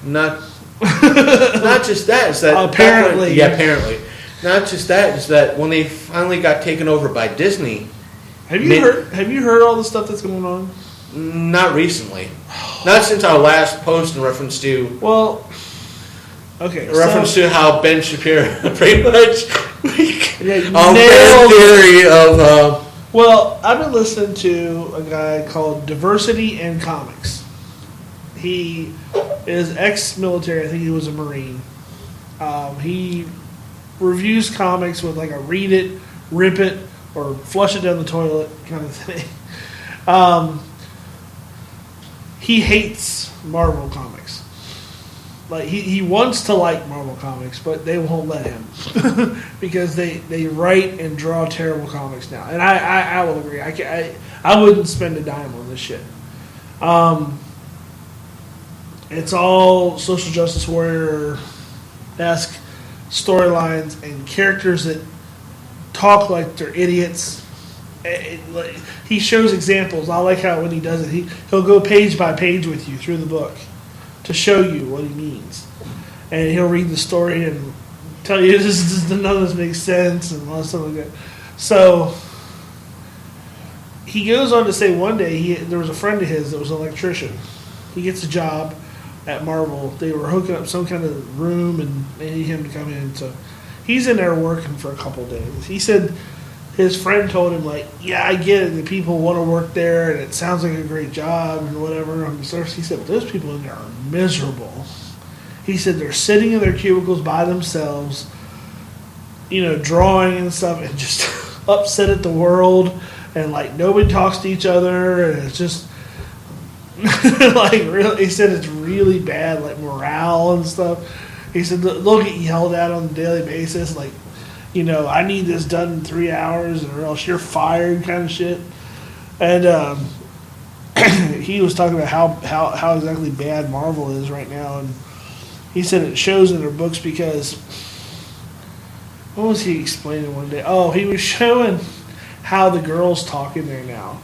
Not just that. It's that apparently. Apparently. Not just that. It's that when they finally got taken over by Disney. Have you heard all the stuff that's going on? Not recently. Not since our last post in reference to. Well, okay. To how Ben Shapiro pretty much. Nailed theory of. Well, I've been listening to a guy called Diversity in Comics. He is ex-military. I think he was a Marine. He reviews comics with like a read it, rip it, or flush it down the toilet kind of thing. He hates Marvel comics. Like he wants to like Marvel comics, but they won't let him because they write and draw terrible comics now. And I will agree. I wouldn't spend a dime on this shit. It's all social justice warrior-esque storylines and characters that talk like they're idiots. He shows examples. I like how when he does it, he'll go page by page with you through the book to show you what he means. And he'll read the story and tell you none of this makes sense and all stuff like that. So he goes on to say one day there was a friend of his that was an electrician. He gets a job at Marvel. They were hooking up some kind of room and they need him to come in. So he's in there working for a couple of days. He said his friend told him, like, yeah, I get it. The people want to work there and it sounds like a great job and whatever. He said, but those people in there are miserable. He said they're sitting in their cubicles by themselves, drawing and stuff and just upset at the world and, like, nobody talks to each other and it's just like, really, he said it's really bad, like morale and stuff. He said they'll get yelled at on a daily basis, like, I need this done in 3 hours or else you're fired, kind of shit. And he was talking about how exactly bad Marvel is right now, and he said it shows in their books because what was he explaining one day? Oh, he was showing how the girls talk in there now.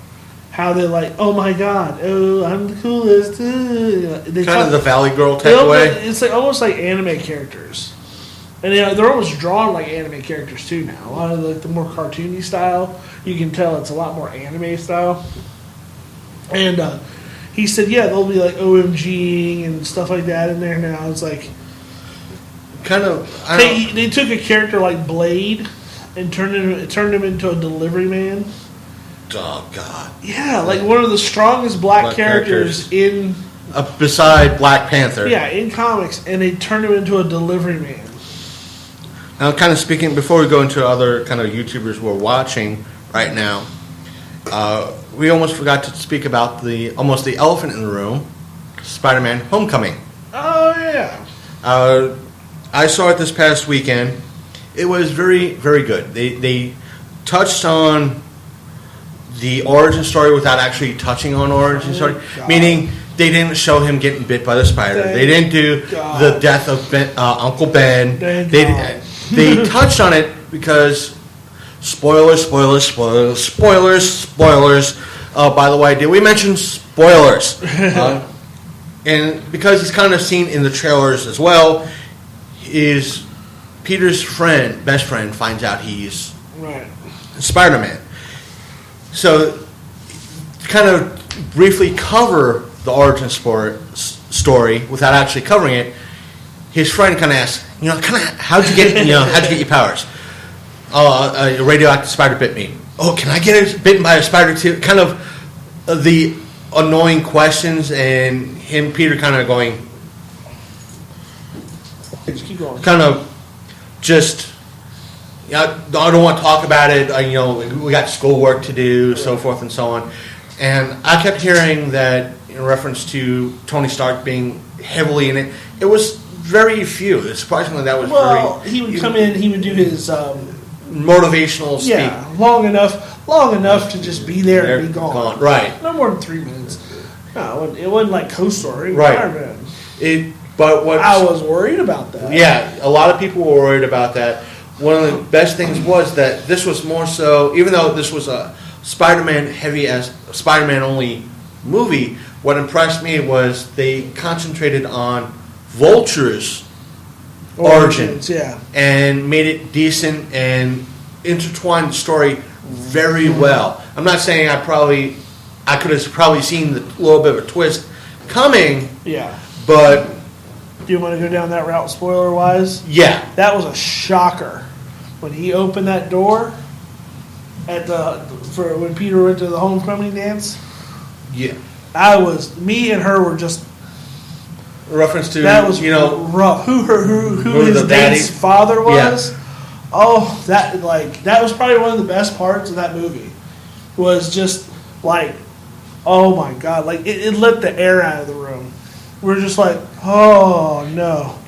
How they're like, oh my god, oh, I'm the coolest. They kind of the Valley Girl type way. It's like almost like anime characters, and they're almost drawn like anime characters too now. A lot of the more cartoony style, you can tell it's a lot more anime style. And he said, yeah, they'll be like OMGing and stuff like that in there now. It's like kind of. They took a character like Blade and turned him into a delivery man. Oh God! Yeah, like one of the strongest black characters in beside Black Panther. Yeah, in comics, and they turned him into a delivery man. Now, kind of speaking before we go into other kind of YouTubers we're watching right now, we almost forgot to speak about the elephant in the room, Spider-Man: Homecoming. Oh yeah. I saw it this past weekend. It was very, very good. They touched on the origin story without actually touching on origin story, meaning they didn't show him getting bit by the spider. They didn't do the death of Uncle Ben. They touched on it because spoilers. By the way, did we mention spoilers? And because it's kind of seen in the trailers as well, is Peter's best friend, finds out he's Spider-Man. So, to kind of briefly cover the origin story without actually covering it, his friend kind of asks, how'd you get your powers? Oh, a radioactive spider bit me. Oh, can I get bitten by a spider too? Kind of the annoying questions, and Peter kind of going. Just keep going. Kind of just. I don't want to talk about it. We got schoolwork to do, so forth and so on. And I kept hearing that in reference to Tony Stark being heavily in it. It was very few. Surprisingly, that was very. He would come in. He would do his motivational speak. Yeah, long enough to just be there and be gone. Right. No more than 3 minutes. No, it wasn't like co-story. Right. I was worried about that. Yeah, a lot of people were worried about that. One of the best things was that this was more so, even though this was a Spider-Man heavy as Spider-Man only movie, what impressed me was they concentrated on Vulture's origins, and made it decent and intertwined the story very well. I'm not saying I could have probably seen a little bit of a twist coming. Yeah. But do you want to go down that route, spoiler wise? Yeah. That was a shocker when he opened that door for when Peter went to the homecoming dance. Yeah. Me and her were just. Reference to that was rough. Who his date's father was. Yeah. Oh, that was probably one of the best parts of that movie. Was just like, oh my god, like it let the air out of the room. We're just like, oh no.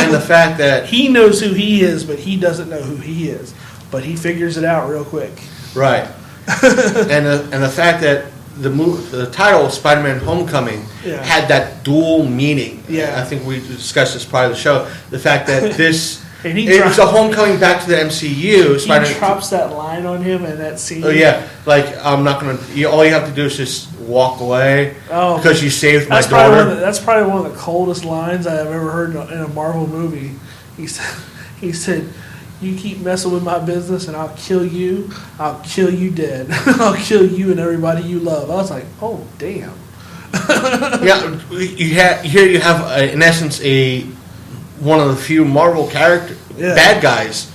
And the fact that he knows who he is, but he doesn't know who he is. But he figures it out real quick. Right. and the fact that the title Spider-Man Homecoming had that dual meaning. Yeah. I think we discussed this prior to the show. The fact that this it's a homecoming back to the MCU. He drops that line on him in that scene. Oh yeah, like I'm not gonna. All you have to do is just walk away. Oh, because you saved my daughter. That's probably one of the coldest lines I've ever heard in a Marvel movie. He said, "You keep messing with my business, and I'll kill you. I'll kill you dead. I'll kill you and everybody you love." I was like, "Oh damn." Yeah, you have in essence one of the few Marvel bad guys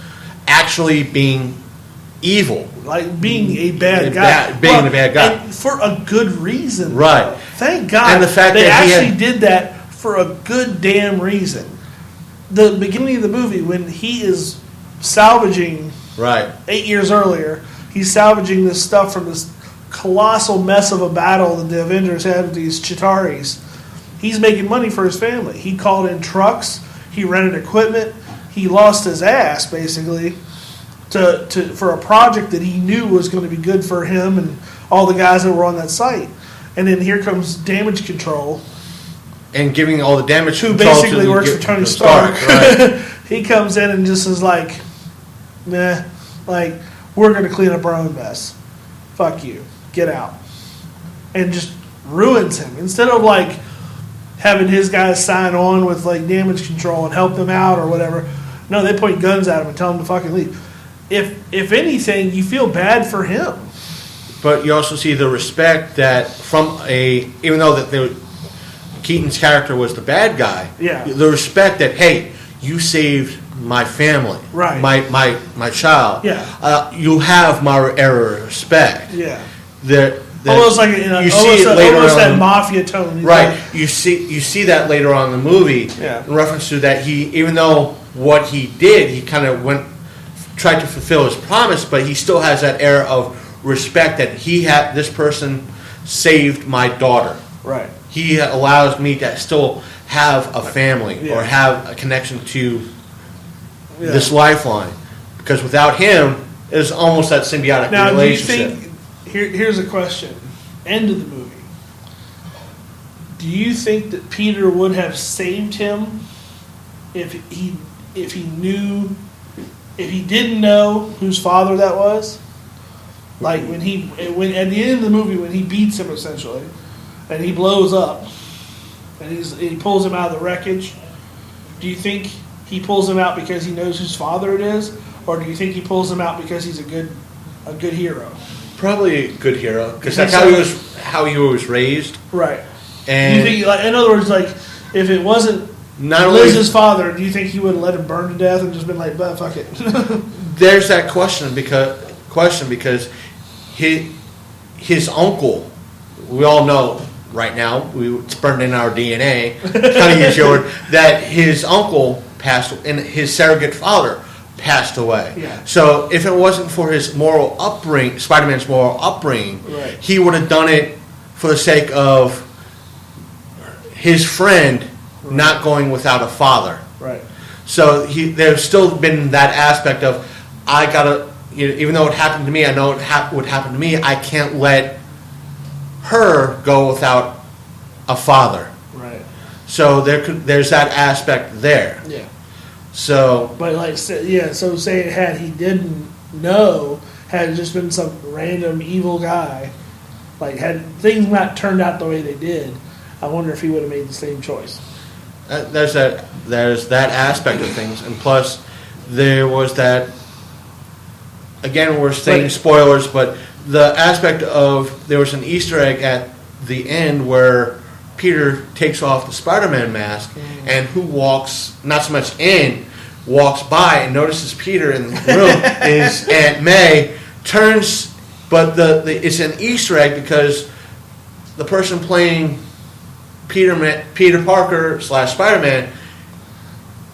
actually being evil. Like being a bad guy. Being a bad guy. And for a good reason. Right. Though. Thank God and the fact they that actually did that for a good damn reason. The beginning of the movie, when he is salvaging, 8 years earlier, he's salvaging this stuff from this colossal mess of a battle that the Avengers had with these Chitaris. He's making money for his family. He called in trucks. He rented equipment. He lost his ass, basically, for a project that he knew was going to be good for him and all the guys that were on that site. And then here comes Damage Control. And giving all the damage control. Who basically works for Tony Stark. Right. He comes in and just is like, nah, like, we're going to clean up our own mess. Fuck you. Get out. And just ruins him. Instead of, like, having his guys sign on with like Damage Control and help them out or whatever. No, they point guns at him and tell him to fucking leave. If anything, you feel bad for him. But you also see the respect that even though that Keaton's character was the bad guy, the respect that, hey, you saved my family, right? My child, you have my error of respect, almost like almost that mafia tone, right? You see that later on in the movie, in reference to that even though what he did, he kind of tried to fulfill his promise, but he still has that air of respect that this person saved my daughter, right? He allows me to still have a family or have a connection to this lifeline, because without him, it's almost that symbiotic relationship. Do you think? Here's a question. End of the movie. Do you think that Peter would have saved him if he didn't know whose father that was? Like when at the end of the movie when he beats him essentially, and he blows up, and he pulls him out of the wreckage. Do you think he pulls him out because he knows whose father it is, or do you think he pulls him out because he's a good hero? Probably a good hero, because that's how he was raised. Right. And you think, in other words, like if it wasn't not only Liz's father, do you think he would have let him burn to death and just been like, "But fuck it"? there's that question because his uncle, we all know right now, it's burned in our DNA, kind of use your word, that his uncle passed and his surrogate father passed away. Yeah. So if it wasn't for his moral upbringing, Spider-Man's moral upbringing, Right. he would have done it for the sake of his friend not going without a father. Right. So there's still been that aspect of, I gotta, even though it happened to me, I know it would happen to me. I can't let her go without a father. Right. So there's that aspect there. Yeah. So, But so say had he didn't know, had it just been some random evil guy, like had things not turned out the way they did, I wonder if he would have made the same choice. there's that aspect of things, and plus there was that. Again, we're saying spoilers, but the aspect of there was an Easter egg at the end where Peter takes off the Spider-Man mask, and who walks, not so much in, walks by and notices Peter in the room is Aunt May, turns, but it's an Easter egg because the person playing Peter Parker / Spider-Man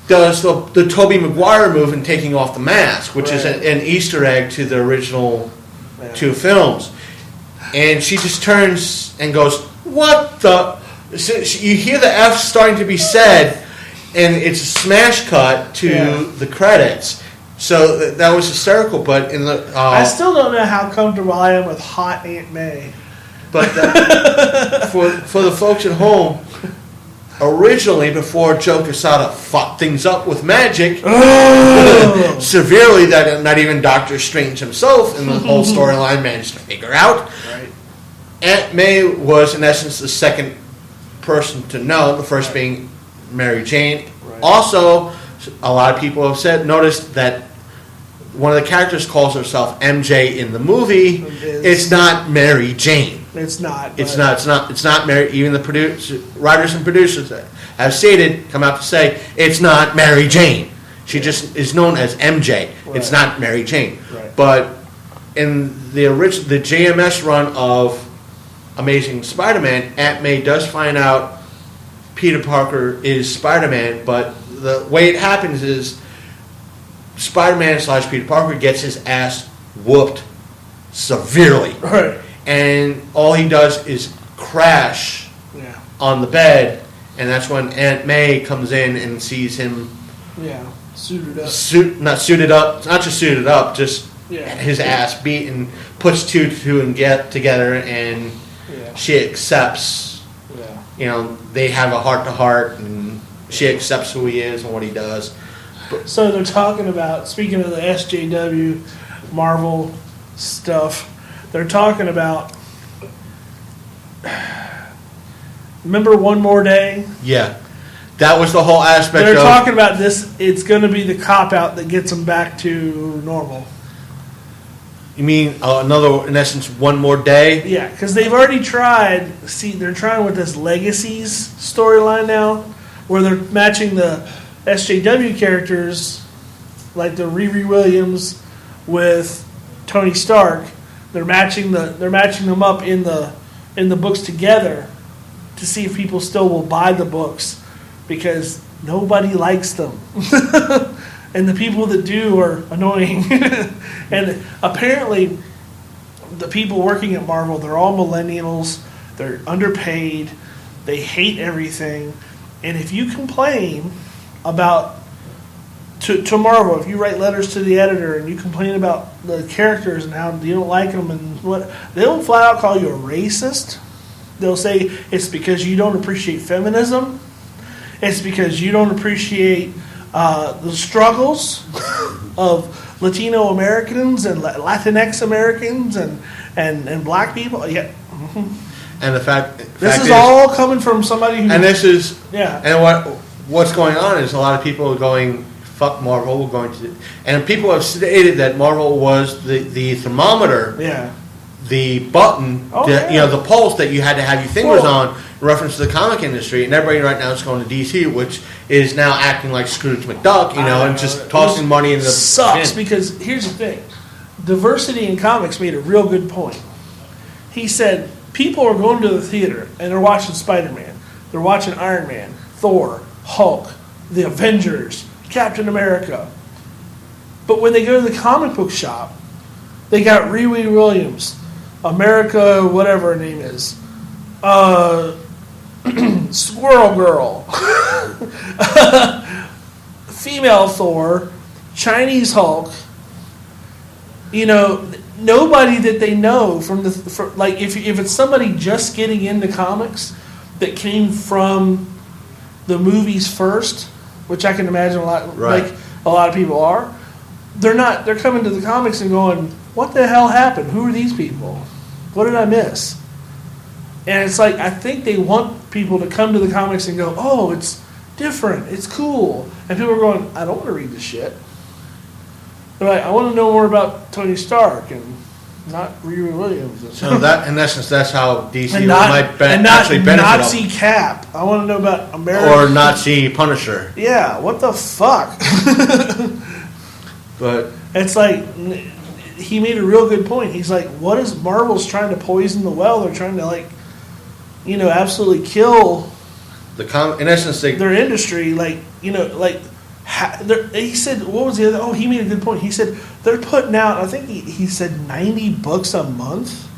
does the Tobey Maguire move in taking off the mask, which is an Easter egg to the original two films. And she just turns and goes, "What the?" So you hear the F starting to be said, and it's a smash cut to the credits. So that was hysterical. But in the I still don't know how comfortable I am with hot Aunt May. But for the folks at home, originally before Joe Quesada fucked things up with magic severely, that not even Doctor Strange himself in the whole storyline managed to figure out. Right. Aunt May was in essence the second person to know, the first being Mary Jane. Right. Also, a lot of people have noticed that one of the characters calls herself MJ in the movie. It's not Mary Jane. It's not. It's not Mary. Even the writers and producers have stated, come out to say, it's not Mary Jane. She just is known as MJ. Right. It's not Mary Jane. Right. But in the JMS run of Amazing Spider-Man, Aunt May does find out Peter Parker is Spider-Man, but the way it happens is Spider-Man / Peter Parker gets his ass whooped severely. Right. And all he does is crash on the bed, and that's when Aunt May comes in and sees him suited up. Not just suited up, just his ass beaten, puts two and get together, and she accepts. They have a heart-to-heart, and she accepts who he is and what he does. So they're talking about, speaking of the SJW Marvel stuff, they're talking about, remember One More Day? Yeah. That was the whole aspect They're talking about this, it's going to be the cop-out that gets them back to normal. You mean another, in essence, One More Day? Yeah, because they've already tried, they're trying with this Legacies storyline now, where they're matching the SJW characters, like the Riri Williams with Tony Stark. They're matching them up in the books together to see if people still will buy the books, because nobody likes them. And the people that do are annoying. And apparently the people working at Marvel, they're all millennials, they're underpaid, they hate everything. And if you complain about to Marvel, if you write letters to the editor and you complain about the characters and how you don't like them and what, they'll flat out call you a racist. They'll say it's because you don't appreciate feminism. It's because you don't appreciate the struggles of Latino Americans and Latinx Americans and black people. Yeah. And the fact this is is all coming from somebody who... And this is... Yeah. And what's going on is a lot of people are going, fuck Marvel, and people have stated that Marvel was the thermometer the button, the pulse that you had to have your fingers on in reference to the comic industry. And everybody right now is going to DC, which is now acting like Scrooge McDuck, and just tossing money into the sucks bin. Because here's the thing. Diversity in comics made a real good point. He said, people are going to the theater and they're watching Spiderman. They're watching Iron Man, Thor, Hulk, the Avengers, Captain America. But when they go to the comic book shop, they got Riri Williams, America, whatever her name is, Squirrel Girl, female Thor, Chinese Hulk. Nobody that they know if it's somebody just getting into comics that came from the movies first, which I can imagine a lot of people are. They're coming to the comics and going, what the hell happened? Who are these people? What did I miss? And it's like, I think they want people to come to the comics and go, oh, it's different, it's cool. And people are going, I don't want to read this shit. They're like, I want to know more about Tony Stark and not Riri Williams. So that, in essence, that's how DC might actually benefit. Nazi Cap. I want to know about America. Or Nazi Punisher. Yeah, what the fuck? But it's like, he made a real good point. He's like, what is Marvel's trying to poison the well? They're trying to absolutely kill in essence, their industry. He said, what was the other? Oh, he made a good point. He said they're putting out, I think he said 90 books a month.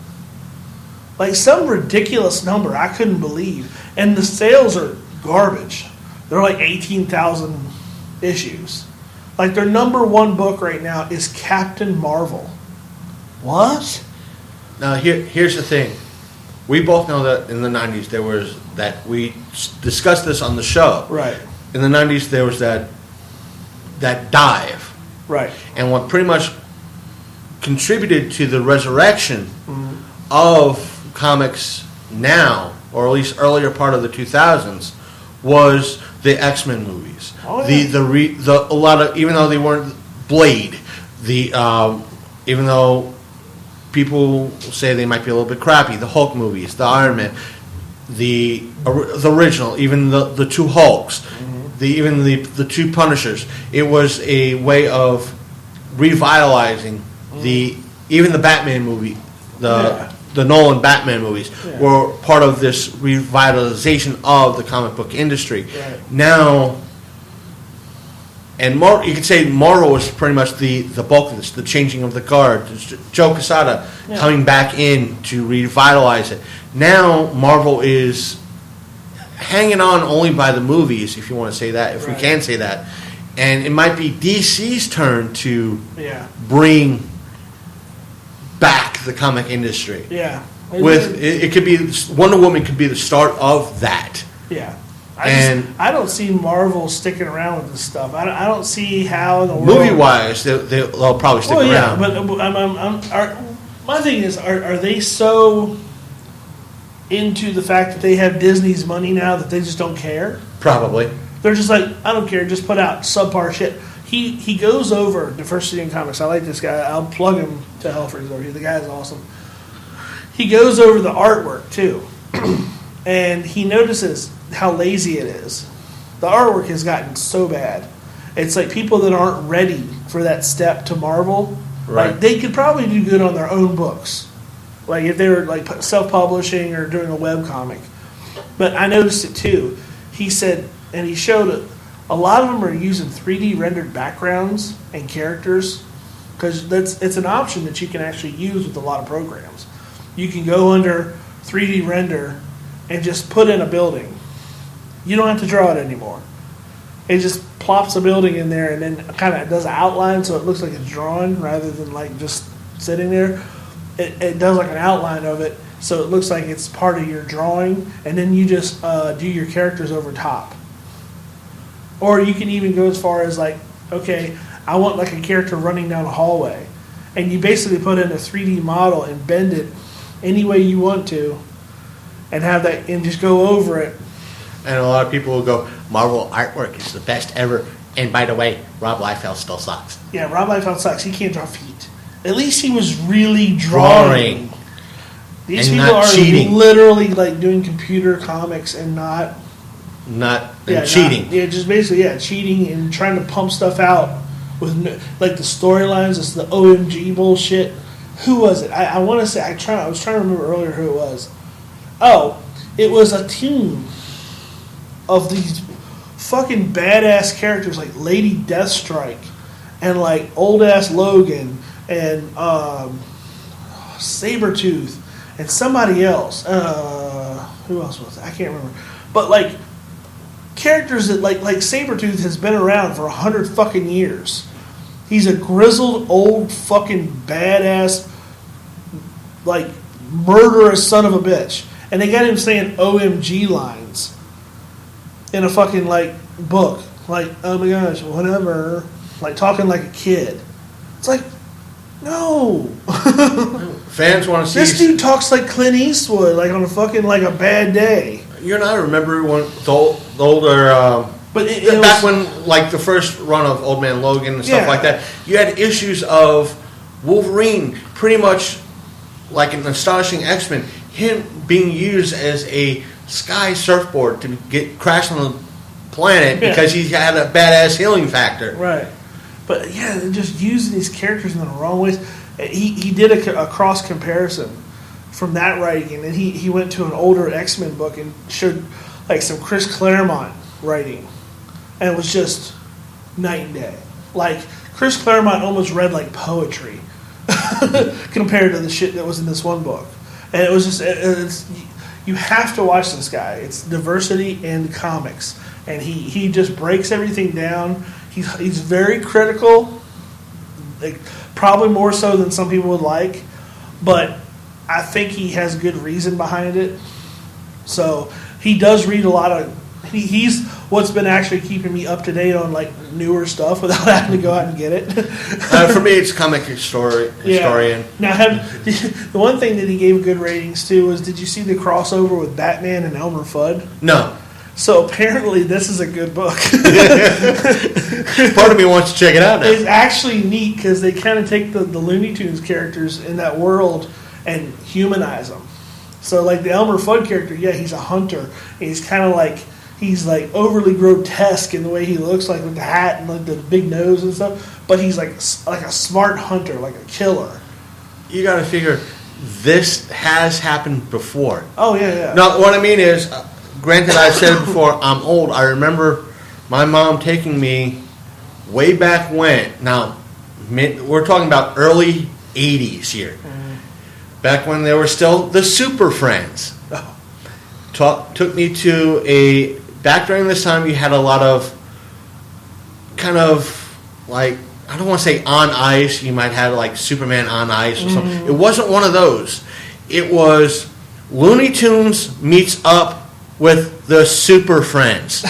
Like some ridiculous number I couldn't believe. And the sales are garbage. They're like 18,000 issues. Like their number one book right now is Captain Marvel. What? Now here's the thing. We both know that in the 90s there was that, we discussed this on the show. Right. In the 90s there was that dive. Right. And what pretty much contributed to the resurrection of comics now, or at least earlier part of the 2000s, was the X-Men movies. Oh, yeah. A lot of, even though they weren't Blade, even though people say they might be a little bit crappy, the Hulk movies, the Iron Man, the original, even the two Hulks, the two Punishers. It was a way of revitalizing even the Batman movie, the Nolan Batman movies were part of this revitalization of the comic book industry. Right. Now, and you could say Marvel was pretty much the bulk of this, the changing of the guard, Joe Quesada coming back in to revitalize it. Now Marvel is hanging on only by the movies, if you want to say that, if we can say that. And it might be DC's turn to bring back the comic industry. Yeah. It could be, Wonder Woman could be the start of that. Yeah. I don't see Marvel sticking around with this stuff. I don't see how in the world... Movie-wise, they'll probably stick around. But my thing is, are they so into the fact that they have Disney's money now that they just don't care? Probably. They're just like, I don't care, just put out subpar shit. He goes over Diversity in Comics. I like this guy. I'll plug him to hell for his over here. The guy's awesome. He goes over the artwork, too. And he notices how lazy it is. The artwork has gotten so bad. It's like people that aren't ready for that step to Marvel, like they could probably do good on their own books. Like if they were like self-publishing or doing a web comic. But I noticed it too. He said, and he showed it, a lot of them are using 3D rendered backgrounds and characters, because it's an option that you can actually use with a lot of programs. You can go under 3D render and just put in a building. You don't have to draw it anymore. It just plops a building in there and then kind of does an outline so it looks like it's drawn rather than like just sitting there. It does like an outline of it so it looks like it's part of your drawing, and then you just do your characters over top. Or you can even go as far as like, okay, I want like a character running down a hallway, and you basically put in a 3D model and bend it any way you want to and have that, and just go over it. And a lot of people will go, Marvel artwork is the best ever. And by the way, Rob Liefeld still sucks. Yeah, Rob Liefeld sucks. He can't draw feet. At least he was really drawing. These and people not are cheating. literally like doing computer comics and not cheating. Just basically cheating and trying to pump stuff out with like the storylines. It's the OMG bullshit. Who was it? I want to say I was trying to remember earlier who it was. Oh, it was a team of these fucking badass characters like Lady Deathstrike and like old ass Logan and Sabretooth and somebody else. Who else was it? I can't remember. But like characters that like Sabretooth has been around for 100 fucking years. He's a grizzled old fucking badass like murderous son of a bitch. And they got him saying OMG lines in a fucking like book. Like, oh my gosh, whatever. Like talking like a kid. It's like, no. Fans want to see this dude talks like Clint Eastwood, like on a fucking like a bad day. You and I remember when the older, but it back was, when like the first run of Old Man Logan and stuff Yeah. like that, you had issues of Wolverine, pretty much like an astonishing X-Men, him being used as a sky surfboard to get crashed on the planet because he had a badass healing factor. right. But yeah, they're just using these characters in the wrong ways. He did a cross comparison from that writing, and then he went to an older X-Men book and showed like some Chris Claremont writing, and it was just night and day. Like Chris Claremont almost read like poetry compared to the shit that was in this one book, and it was just you have to watch this guy. It's diversity in comics, and he just breaks everything down. He's very critical, like, probably more so than some people would like, but I think he has good reason behind it. So he does read a lot of. He's what's been actually keeping me up to date on like newer stuff without having to go out and get it. For me, it's comic historian. Yeah. Now, the one thing that he gave good ratings to was, did you see the crossover with Batman and Elmer Fudd? No. So apparently this is a good book. Part of me wants to check it out now. It's actually neat because they kind of take the Looney Tunes characters in that world and humanize them. So like the Elmer Fudd character, he's a hunter. And he's kind of like, he's like overly grotesque in the way he looks, like with the hat and like the big nose and stuff. But he's like a smart hunter, like a killer. You got to figure this has happened before. Oh yeah. No, what I mean is, granted, I've said it before, I'm old. I remember my mom taking me way back when. Now, we're talking about early 80s here. Mm-hmm. Back when there were still the Super Friends. Oh. Took me to back during this time, you had a lot of kind of like, I don't want to say on ice. You might have like Superman on ice or something. Mm-hmm. It wasn't one of those. It was Looney Tunes meets up with the Super Friends.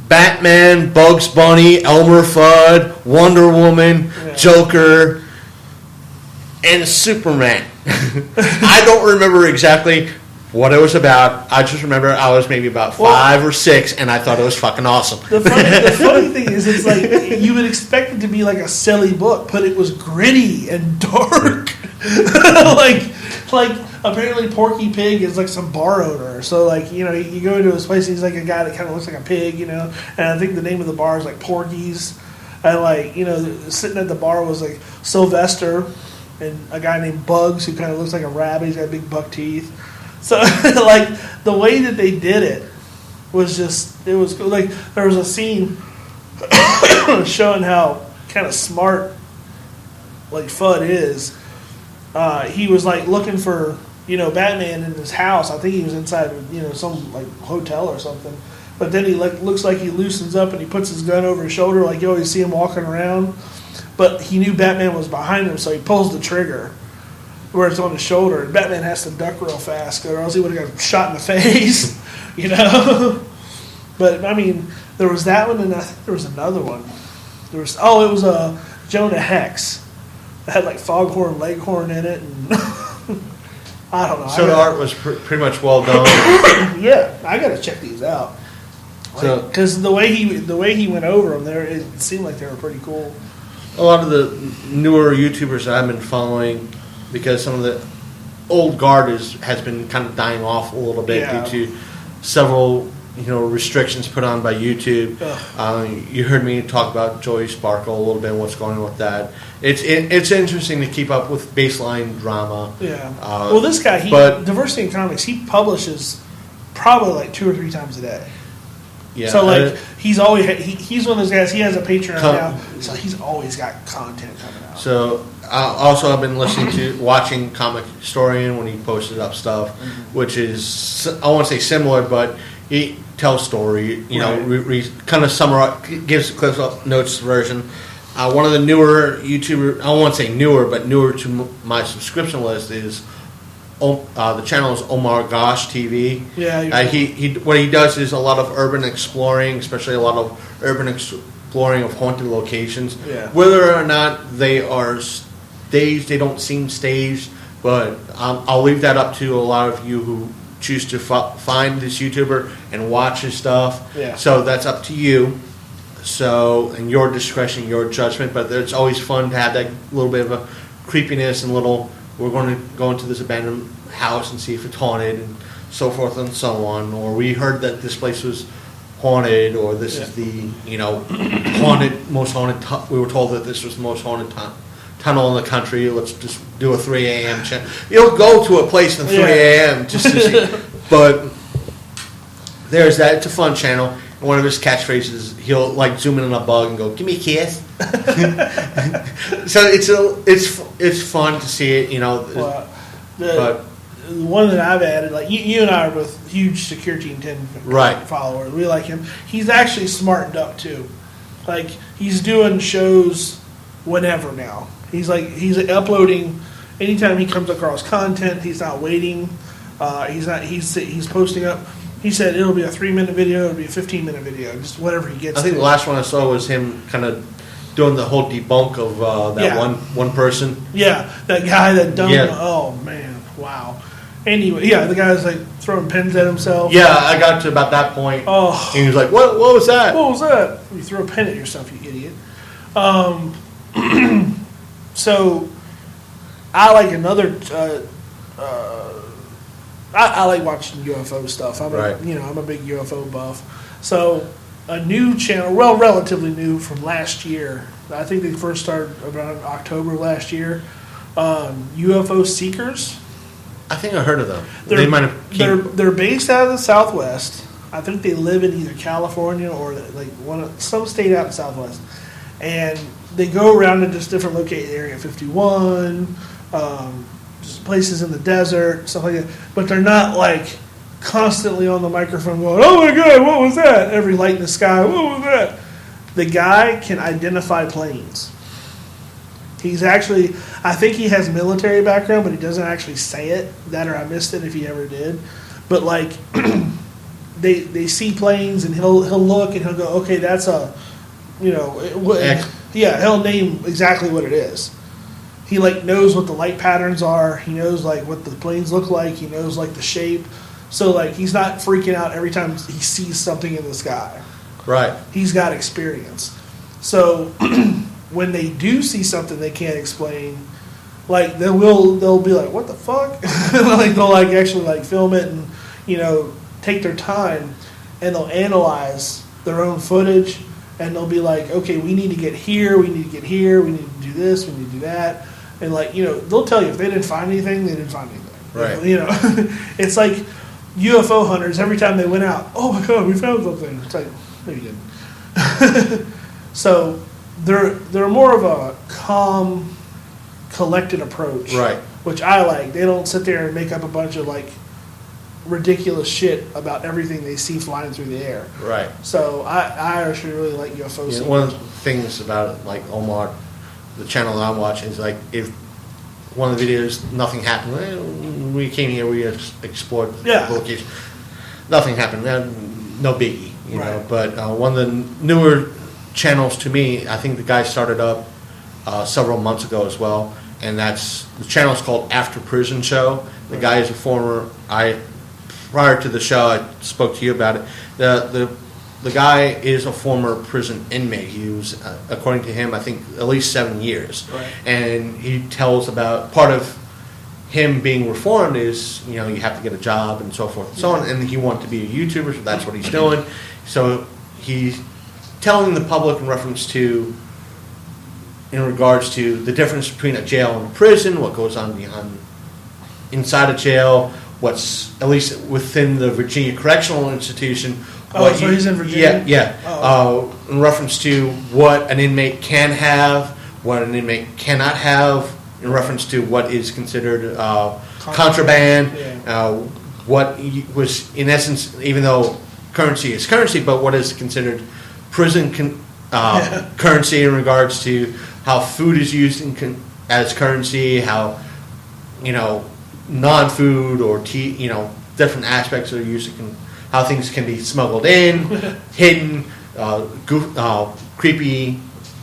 Batman, Bugs Bunny, Elmer Fudd, Wonder Woman, Joker, and Superman. I don't remember exactly what it was about. I just remember I was maybe about 5 or 6, and I thought it was fucking awesome. The funny thing is, it's like you would expect it to be like a silly book, but it was gritty and dark. like apparently Porky Pig is like some bar owner. So like, you go into his place, he's like a guy that kind of looks like a pig, and I think the name of the bar is like Porky's. And like, sitting at the bar was like Sylvester and a guy named Bugs who kind of looks like a rabbit. He's got big buck teeth. So like the way that they did it was just, it was like there was a scene showing how kind of smart like Fudd is. He was like looking for Batman in his house. I think he was inside some like hotel or something. But then he looks like he loosens up and he puts his gun over his shoulder, like you always see him walking around. But he knew Batman was behind him, so he pulls the trigger where it's on his shoulder, and Batman has to duck real fast, or else he would have got shot in the face. But I mean, there was that one, and I think there was another one. It was Jonah Hex. It had like Foghorn Leghorn in it, and I don't know. So the art was pretty much well done. Yeah, I got to check these out. Because the way he went over them, there it seemed like they were pretty cool. A lot of the newer YouTubers that I've been following, because some of the old guard has been kind of dying off a little bit due to several restrictions put on by YouTube. You heard me talk about Joey Sparkle a little bit and what's going on with that. It's interesting to keep up with baseline drama. Yeah. Well, this guy, Diversity in Comics, he publishes probably like 2 or 3 times a day. Yeah. So like he's always he's one of those guys. He has a Patreon now, so he's always got content coming out. So also I've been watching Comic Historian when he posted up stuff, which is I won't say similar, but he tells story. Kind of summarize, gives a Cliff Notes version. One of the newer YouTuber, I won't say newer, but newer to my subscription list is. The channel is Omar Gosh TV. Yeah. He what he does is a lot of urban exploring, especially a lot of urban exploring of haunted locations. Yeah. Whether or not they are staged, they don't seem staged, but I'll leave that up to a lot of you who choose to find this YouTuber and watch his stuff. Yeah. So that's up to you. So, and your discretion, your judgment, but it's always fun to have that little bit of a creepiness and we're going to go into this abandoned house and see if it's haunted and so forth and so on. Or we heard that this place was haunted, or this is the most haunted. We were told that this was the most haunted tunnel in the country. Let's just do a 3 a.m. channel. You'll go to a place at 3 a.m. just to see. But there's that. It's a fun channel. And one of his catchphrases, he'll like zoom in on a bug and go, "Give me a kiss." So it's fun to see it, but the one that I've added, like you and I are both huge Security Intent followers. We like him. He's actually smartened up too. Like he's doing shows whenever now. He's uploading anytime he comes across content. He's not waiting. He's posting up. He said it'll be a 3-minute video, it'll be a 15-minute video, just whatever he gets. I think the last one I saw was him kind of doing the whole debunk of that one person. Yeah, that guy that done. Yeah. Oh man, wow. Anyway, the guy's like throwing pens at himself. Yeah, I got to about that point. Oh, and he was like, "What was that? What was that?" You throw a pen at yourself, you idiot. So, I like another. I like watching UFO stuff. I'm a big UFO buff. So a new channel, relatively new from last year. I think they first started around October last year. UFO Seekers. I think I heard of them. They're based out of the Southwest. I think they live in either California or like some state out in the Southwest, and they go around to just different locations. Area 51. Places in the desert, stuff like that, but they're not like constantly on the microphone going, "Oh my God, what was that?" Every light in the sky, what was that? The guy can identify planes. He's actually, I think he has military background, but he doesn't actually say it. That or I missed it if he ever did. But like, they see planes and he'll look and he'll go, "Okay, that's a, he'll name exactly what it is." He like knows what the light patterns are. He knows like what the planes look like. He knows like the shape. So like he's not freaking out every time he sees something in the sky. Right. He's got experience. So when they do see something they can't explain, like they'll be like, "What the fuck?" Like they'll like actually like film it and take their time and they'll analyze their own footage and they'll be like, "Okay, we need to get here. We need to get here. We need to do this. We need to do that." And like they'll tell you if they didn't find anything, they didn't find anything. Right. It's like UFO hunters. Every time they went out, "Oh my God, we found something." It's like, no, you didn't. So they're more of a calm, collected approach, right? Which I like. They don't sit there and make up a bunch of like ridiculous shit about everything they see flying through the air. Right. So I actually really like UFO. One of the things about it, like Omar, the channel that I'm watching, is like if one of the videos nothing happened. We came here, we explored the location. Nothing happened. No biggie, you know. But one of the newer channels to me, I think the guy started up several months ago as well, and the channel is called After Prison Show. The guy is a former. Prior to the show, I spoke to you about it. The guy is a former prison inmate. He was, according to him, I think at least 7 years. Right. And he tells about part of him being reformed is, you have to get a job and so forth and so on. And he wanted to be a YouTuber, so that's what he's doing. So he's telling the public in regards to the difference between a jail and a prison, what goes on inside a jail, what's at least within the Virginia Correctional Institution. So he's in Virginia? Yeah. Oh. In reference to what an inmate can have, what an inmate cannot have, in reference to what is considered contraband, what was, in essence, even though currency is currency, but what is considered prison currency in regards to how food is used as currency, how, non-food or tea, different aspects are used, how things can be smuggled in, hidden, creepy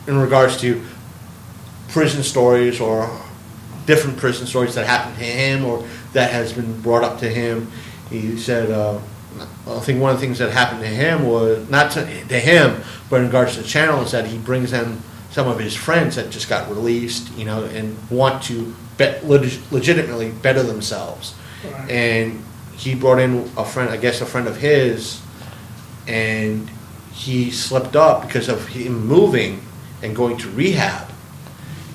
in regards to prison stories or different prison stories that happened to him or that has been brought up to him. He said, I think one of the things that happened to him was, not to him, but in regards to the channel, is that he brings in some of his friends that just got released, and want to legitimately better themselves. Right. And he brought in a friend of his, and he slipped up because of him moving and going to rehab.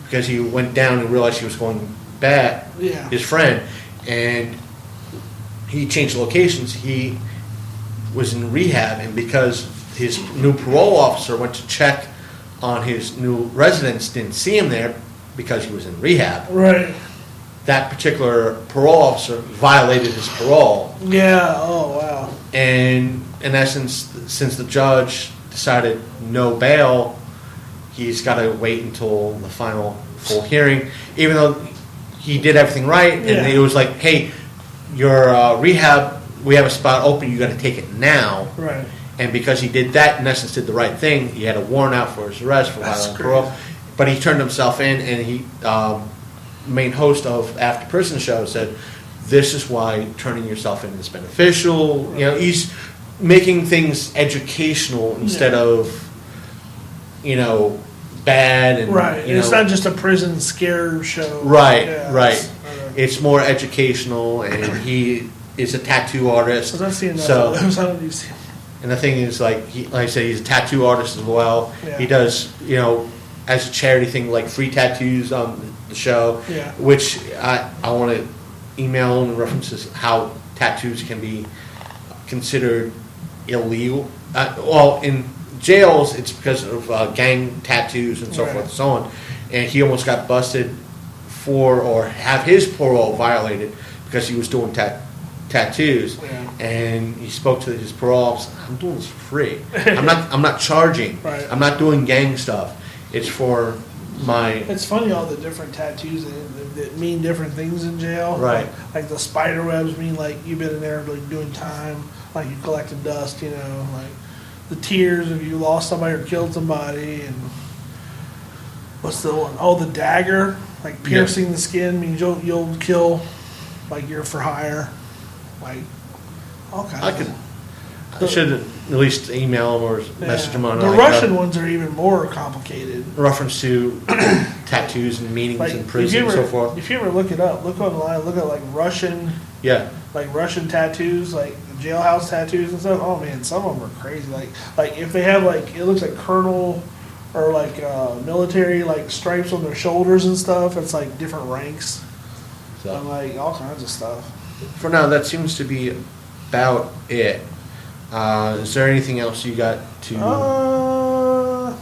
Because he went down and realized he was going bad, his friend, and he changed locations. He was in rehab, and because his new parole officer went to check on his new residence, didn't see him there because he was in rehab. Right. That particular parole officer violated his parole. Yeah, oh wow. And in essence, since the judge decided no bail, he's got to wait until the final full hearing, even though he did everything right. And it was like, hey, your rehab, we have a spot open, you got to take it now. Right. And because he did that, in essence, did the right thing, he had a warrant out for his arrest for violating parole. But he turned himself in, and he, main host of After Prison Show, said, this is why turning yourself in is beneficial. Right. He's making things educational instead of, bad. And, right. It's not just a prison scare show. Right, right. It's more educational, and he is a tattoo artist. I've seen that. So, and the thing is, like I said, he's a tattoo artist as well. Yeah. He does, as a charity thing, like free tattoos on the show, which I want to email him in references how tattoos can be considered illegal. Well, in jails, it's because of gang tattoos and so forth and so on. And he almost got busted or have his parole violated because he was doing tattoos. Yeah. And he spoke to his parole officer. I'm doing this for free. I'm not charging. Right. I'm not doing gang stuff. It's for my. It's funny all the different tattoos that mean different things in jail. Right. Like the spider webs mean like you've been in there like doing time, like you collected dust. Like the tears if you lost somebody or killed somebody, and what's the one? Oh, the dagger, like piercing the skin means you'll kill, like you're for hire, like all kinds. I should at least email him or message him on. The Russian ones are even more complicated. Reference to tattoos and meanings in prison and so forth. If you ever look it up, look online, look at like Russian. Yeah. Like Russian tattoos, like jailhouse tattoos and stuff. Oh man, some of them are crazy. Like if they have like, it looks like colonel or like military like stripes on their shoulders and stuff. It's like different ranks. So and like all kinds of stuff. For now, that seems to be about it. Is there anything else you got to? Not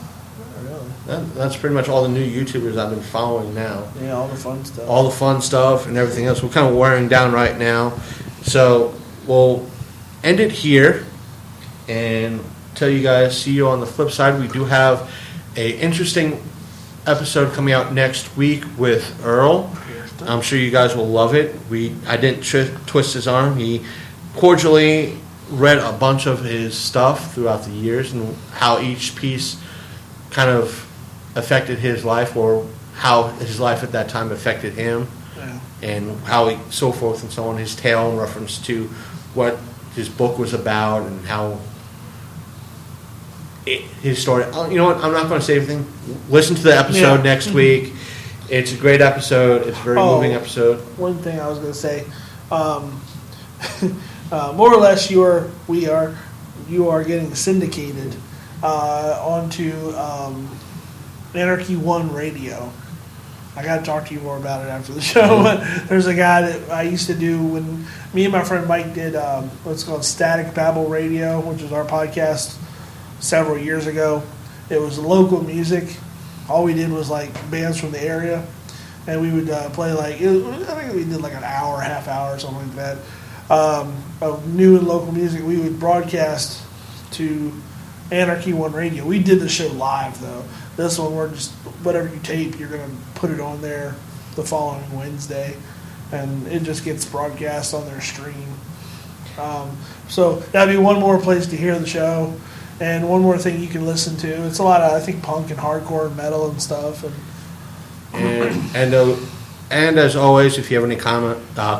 really. That's pretty much all the new YouTubers I've been following now. Yeah, all the fun stuff. All the fun stuff and everything else. We're kind of wearing down right now, so we'll end it here and tell you guys. See you on the flip side. We do have a interesting episode coming out next week with Earl. I'm sure you guys will love it. I didn't twist his arm. He cordially read a bunch of his stuff throughout the years and how each piece kind of affected his life or how his life at that time affected him, and how he, so forth and so on, his tale in reference to what his book was about and how his story. You know what? I'm not going to say anything. Listen to the episode next week, It's a great episode. It's a very moving episode. One thing I was going to say, more or less, you are getting syndicated onto Anarchy One Radio. I got to talk to you more about it after the show. There's a guy that I used to do when me and my friend Mike did what's called Static Babble Radio, which was our podcast several years ago. It was local music. All we did was like bands from the area, and we would play I think we did like an hour, half hour, something like that, of new and local music. We would broadcast to Anarchy One Radio. We did the show live though. This one, we're just, whatever you tape, you're going to put it on there the following Wednesday, and it just gets broadcast on their stream. So that'd be one more place to hear the show, and one more thing you can listen to. It's a lot of, I think, punk and hardcore and metal and stuff. And as always, if you have any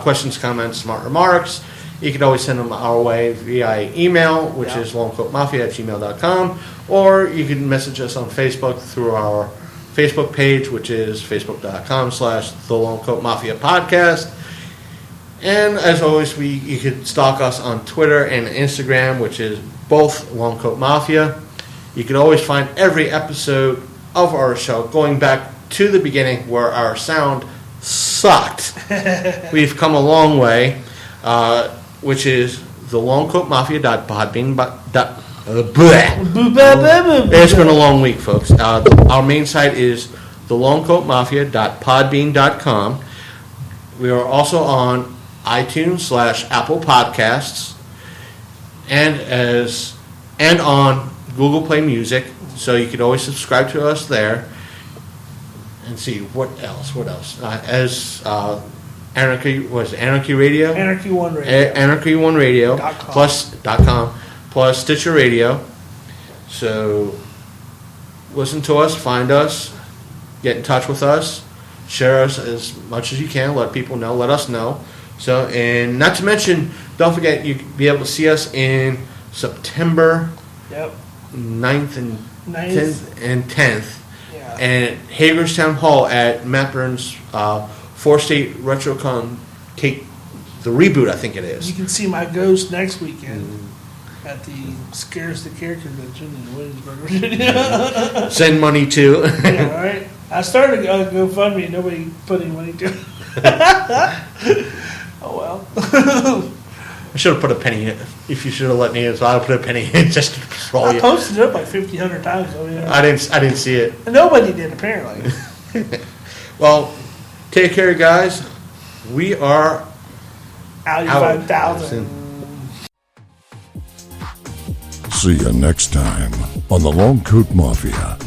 questions, comments, smart remarks, you can always send them our way via email, which is longcoatmafia@gmail.com, or you can message us on Facebook through our Facebook page, which is facebook.com/The Long Coat Mafia Podcast. And as always, you can stalk us on Twitter and Instagram, which is both Long Coat Mafia. You can always find every episode of our show going back to the beginning where our sound sucked. We've come a long way. Which is thelongcoatmafia.podbean.com. It's been a long week, folks. Our main site is thelongcoatmafia.podbean.com. We are also on iTunes/Apple Podcasts, and on Google Play Music. So you can always subscribe to us there. And see what else. Anarchy Radio? Anarchy One Radio. Anarchy One Radio .com. plus Stitcher Radio. So listen to us, find us, get in touch with us, share us as much as you can, let people know, let us know. So, and not to mention, don't forget you'll be able to see us in September 9th and 10th. Yeah. And at Hagerstown Hall at Matt Burns' 4-State RetroCon take the reboot, I think it is. You can see my ghost next weekend at the Scares the Care convention in Williamsburg, Virginia. Send money to. Yeah, all right. I started a GoFundMe, nobody put any money to it. Oh well. I should have put a penny in. If you should have let me in, so I would put a penny in just to troll you. I posted it up like 1,500 times. I didn't see it. Nobody did, apparently. Well, take care, guys. We are out 5,000. See you next time on the Long Coat Mafia.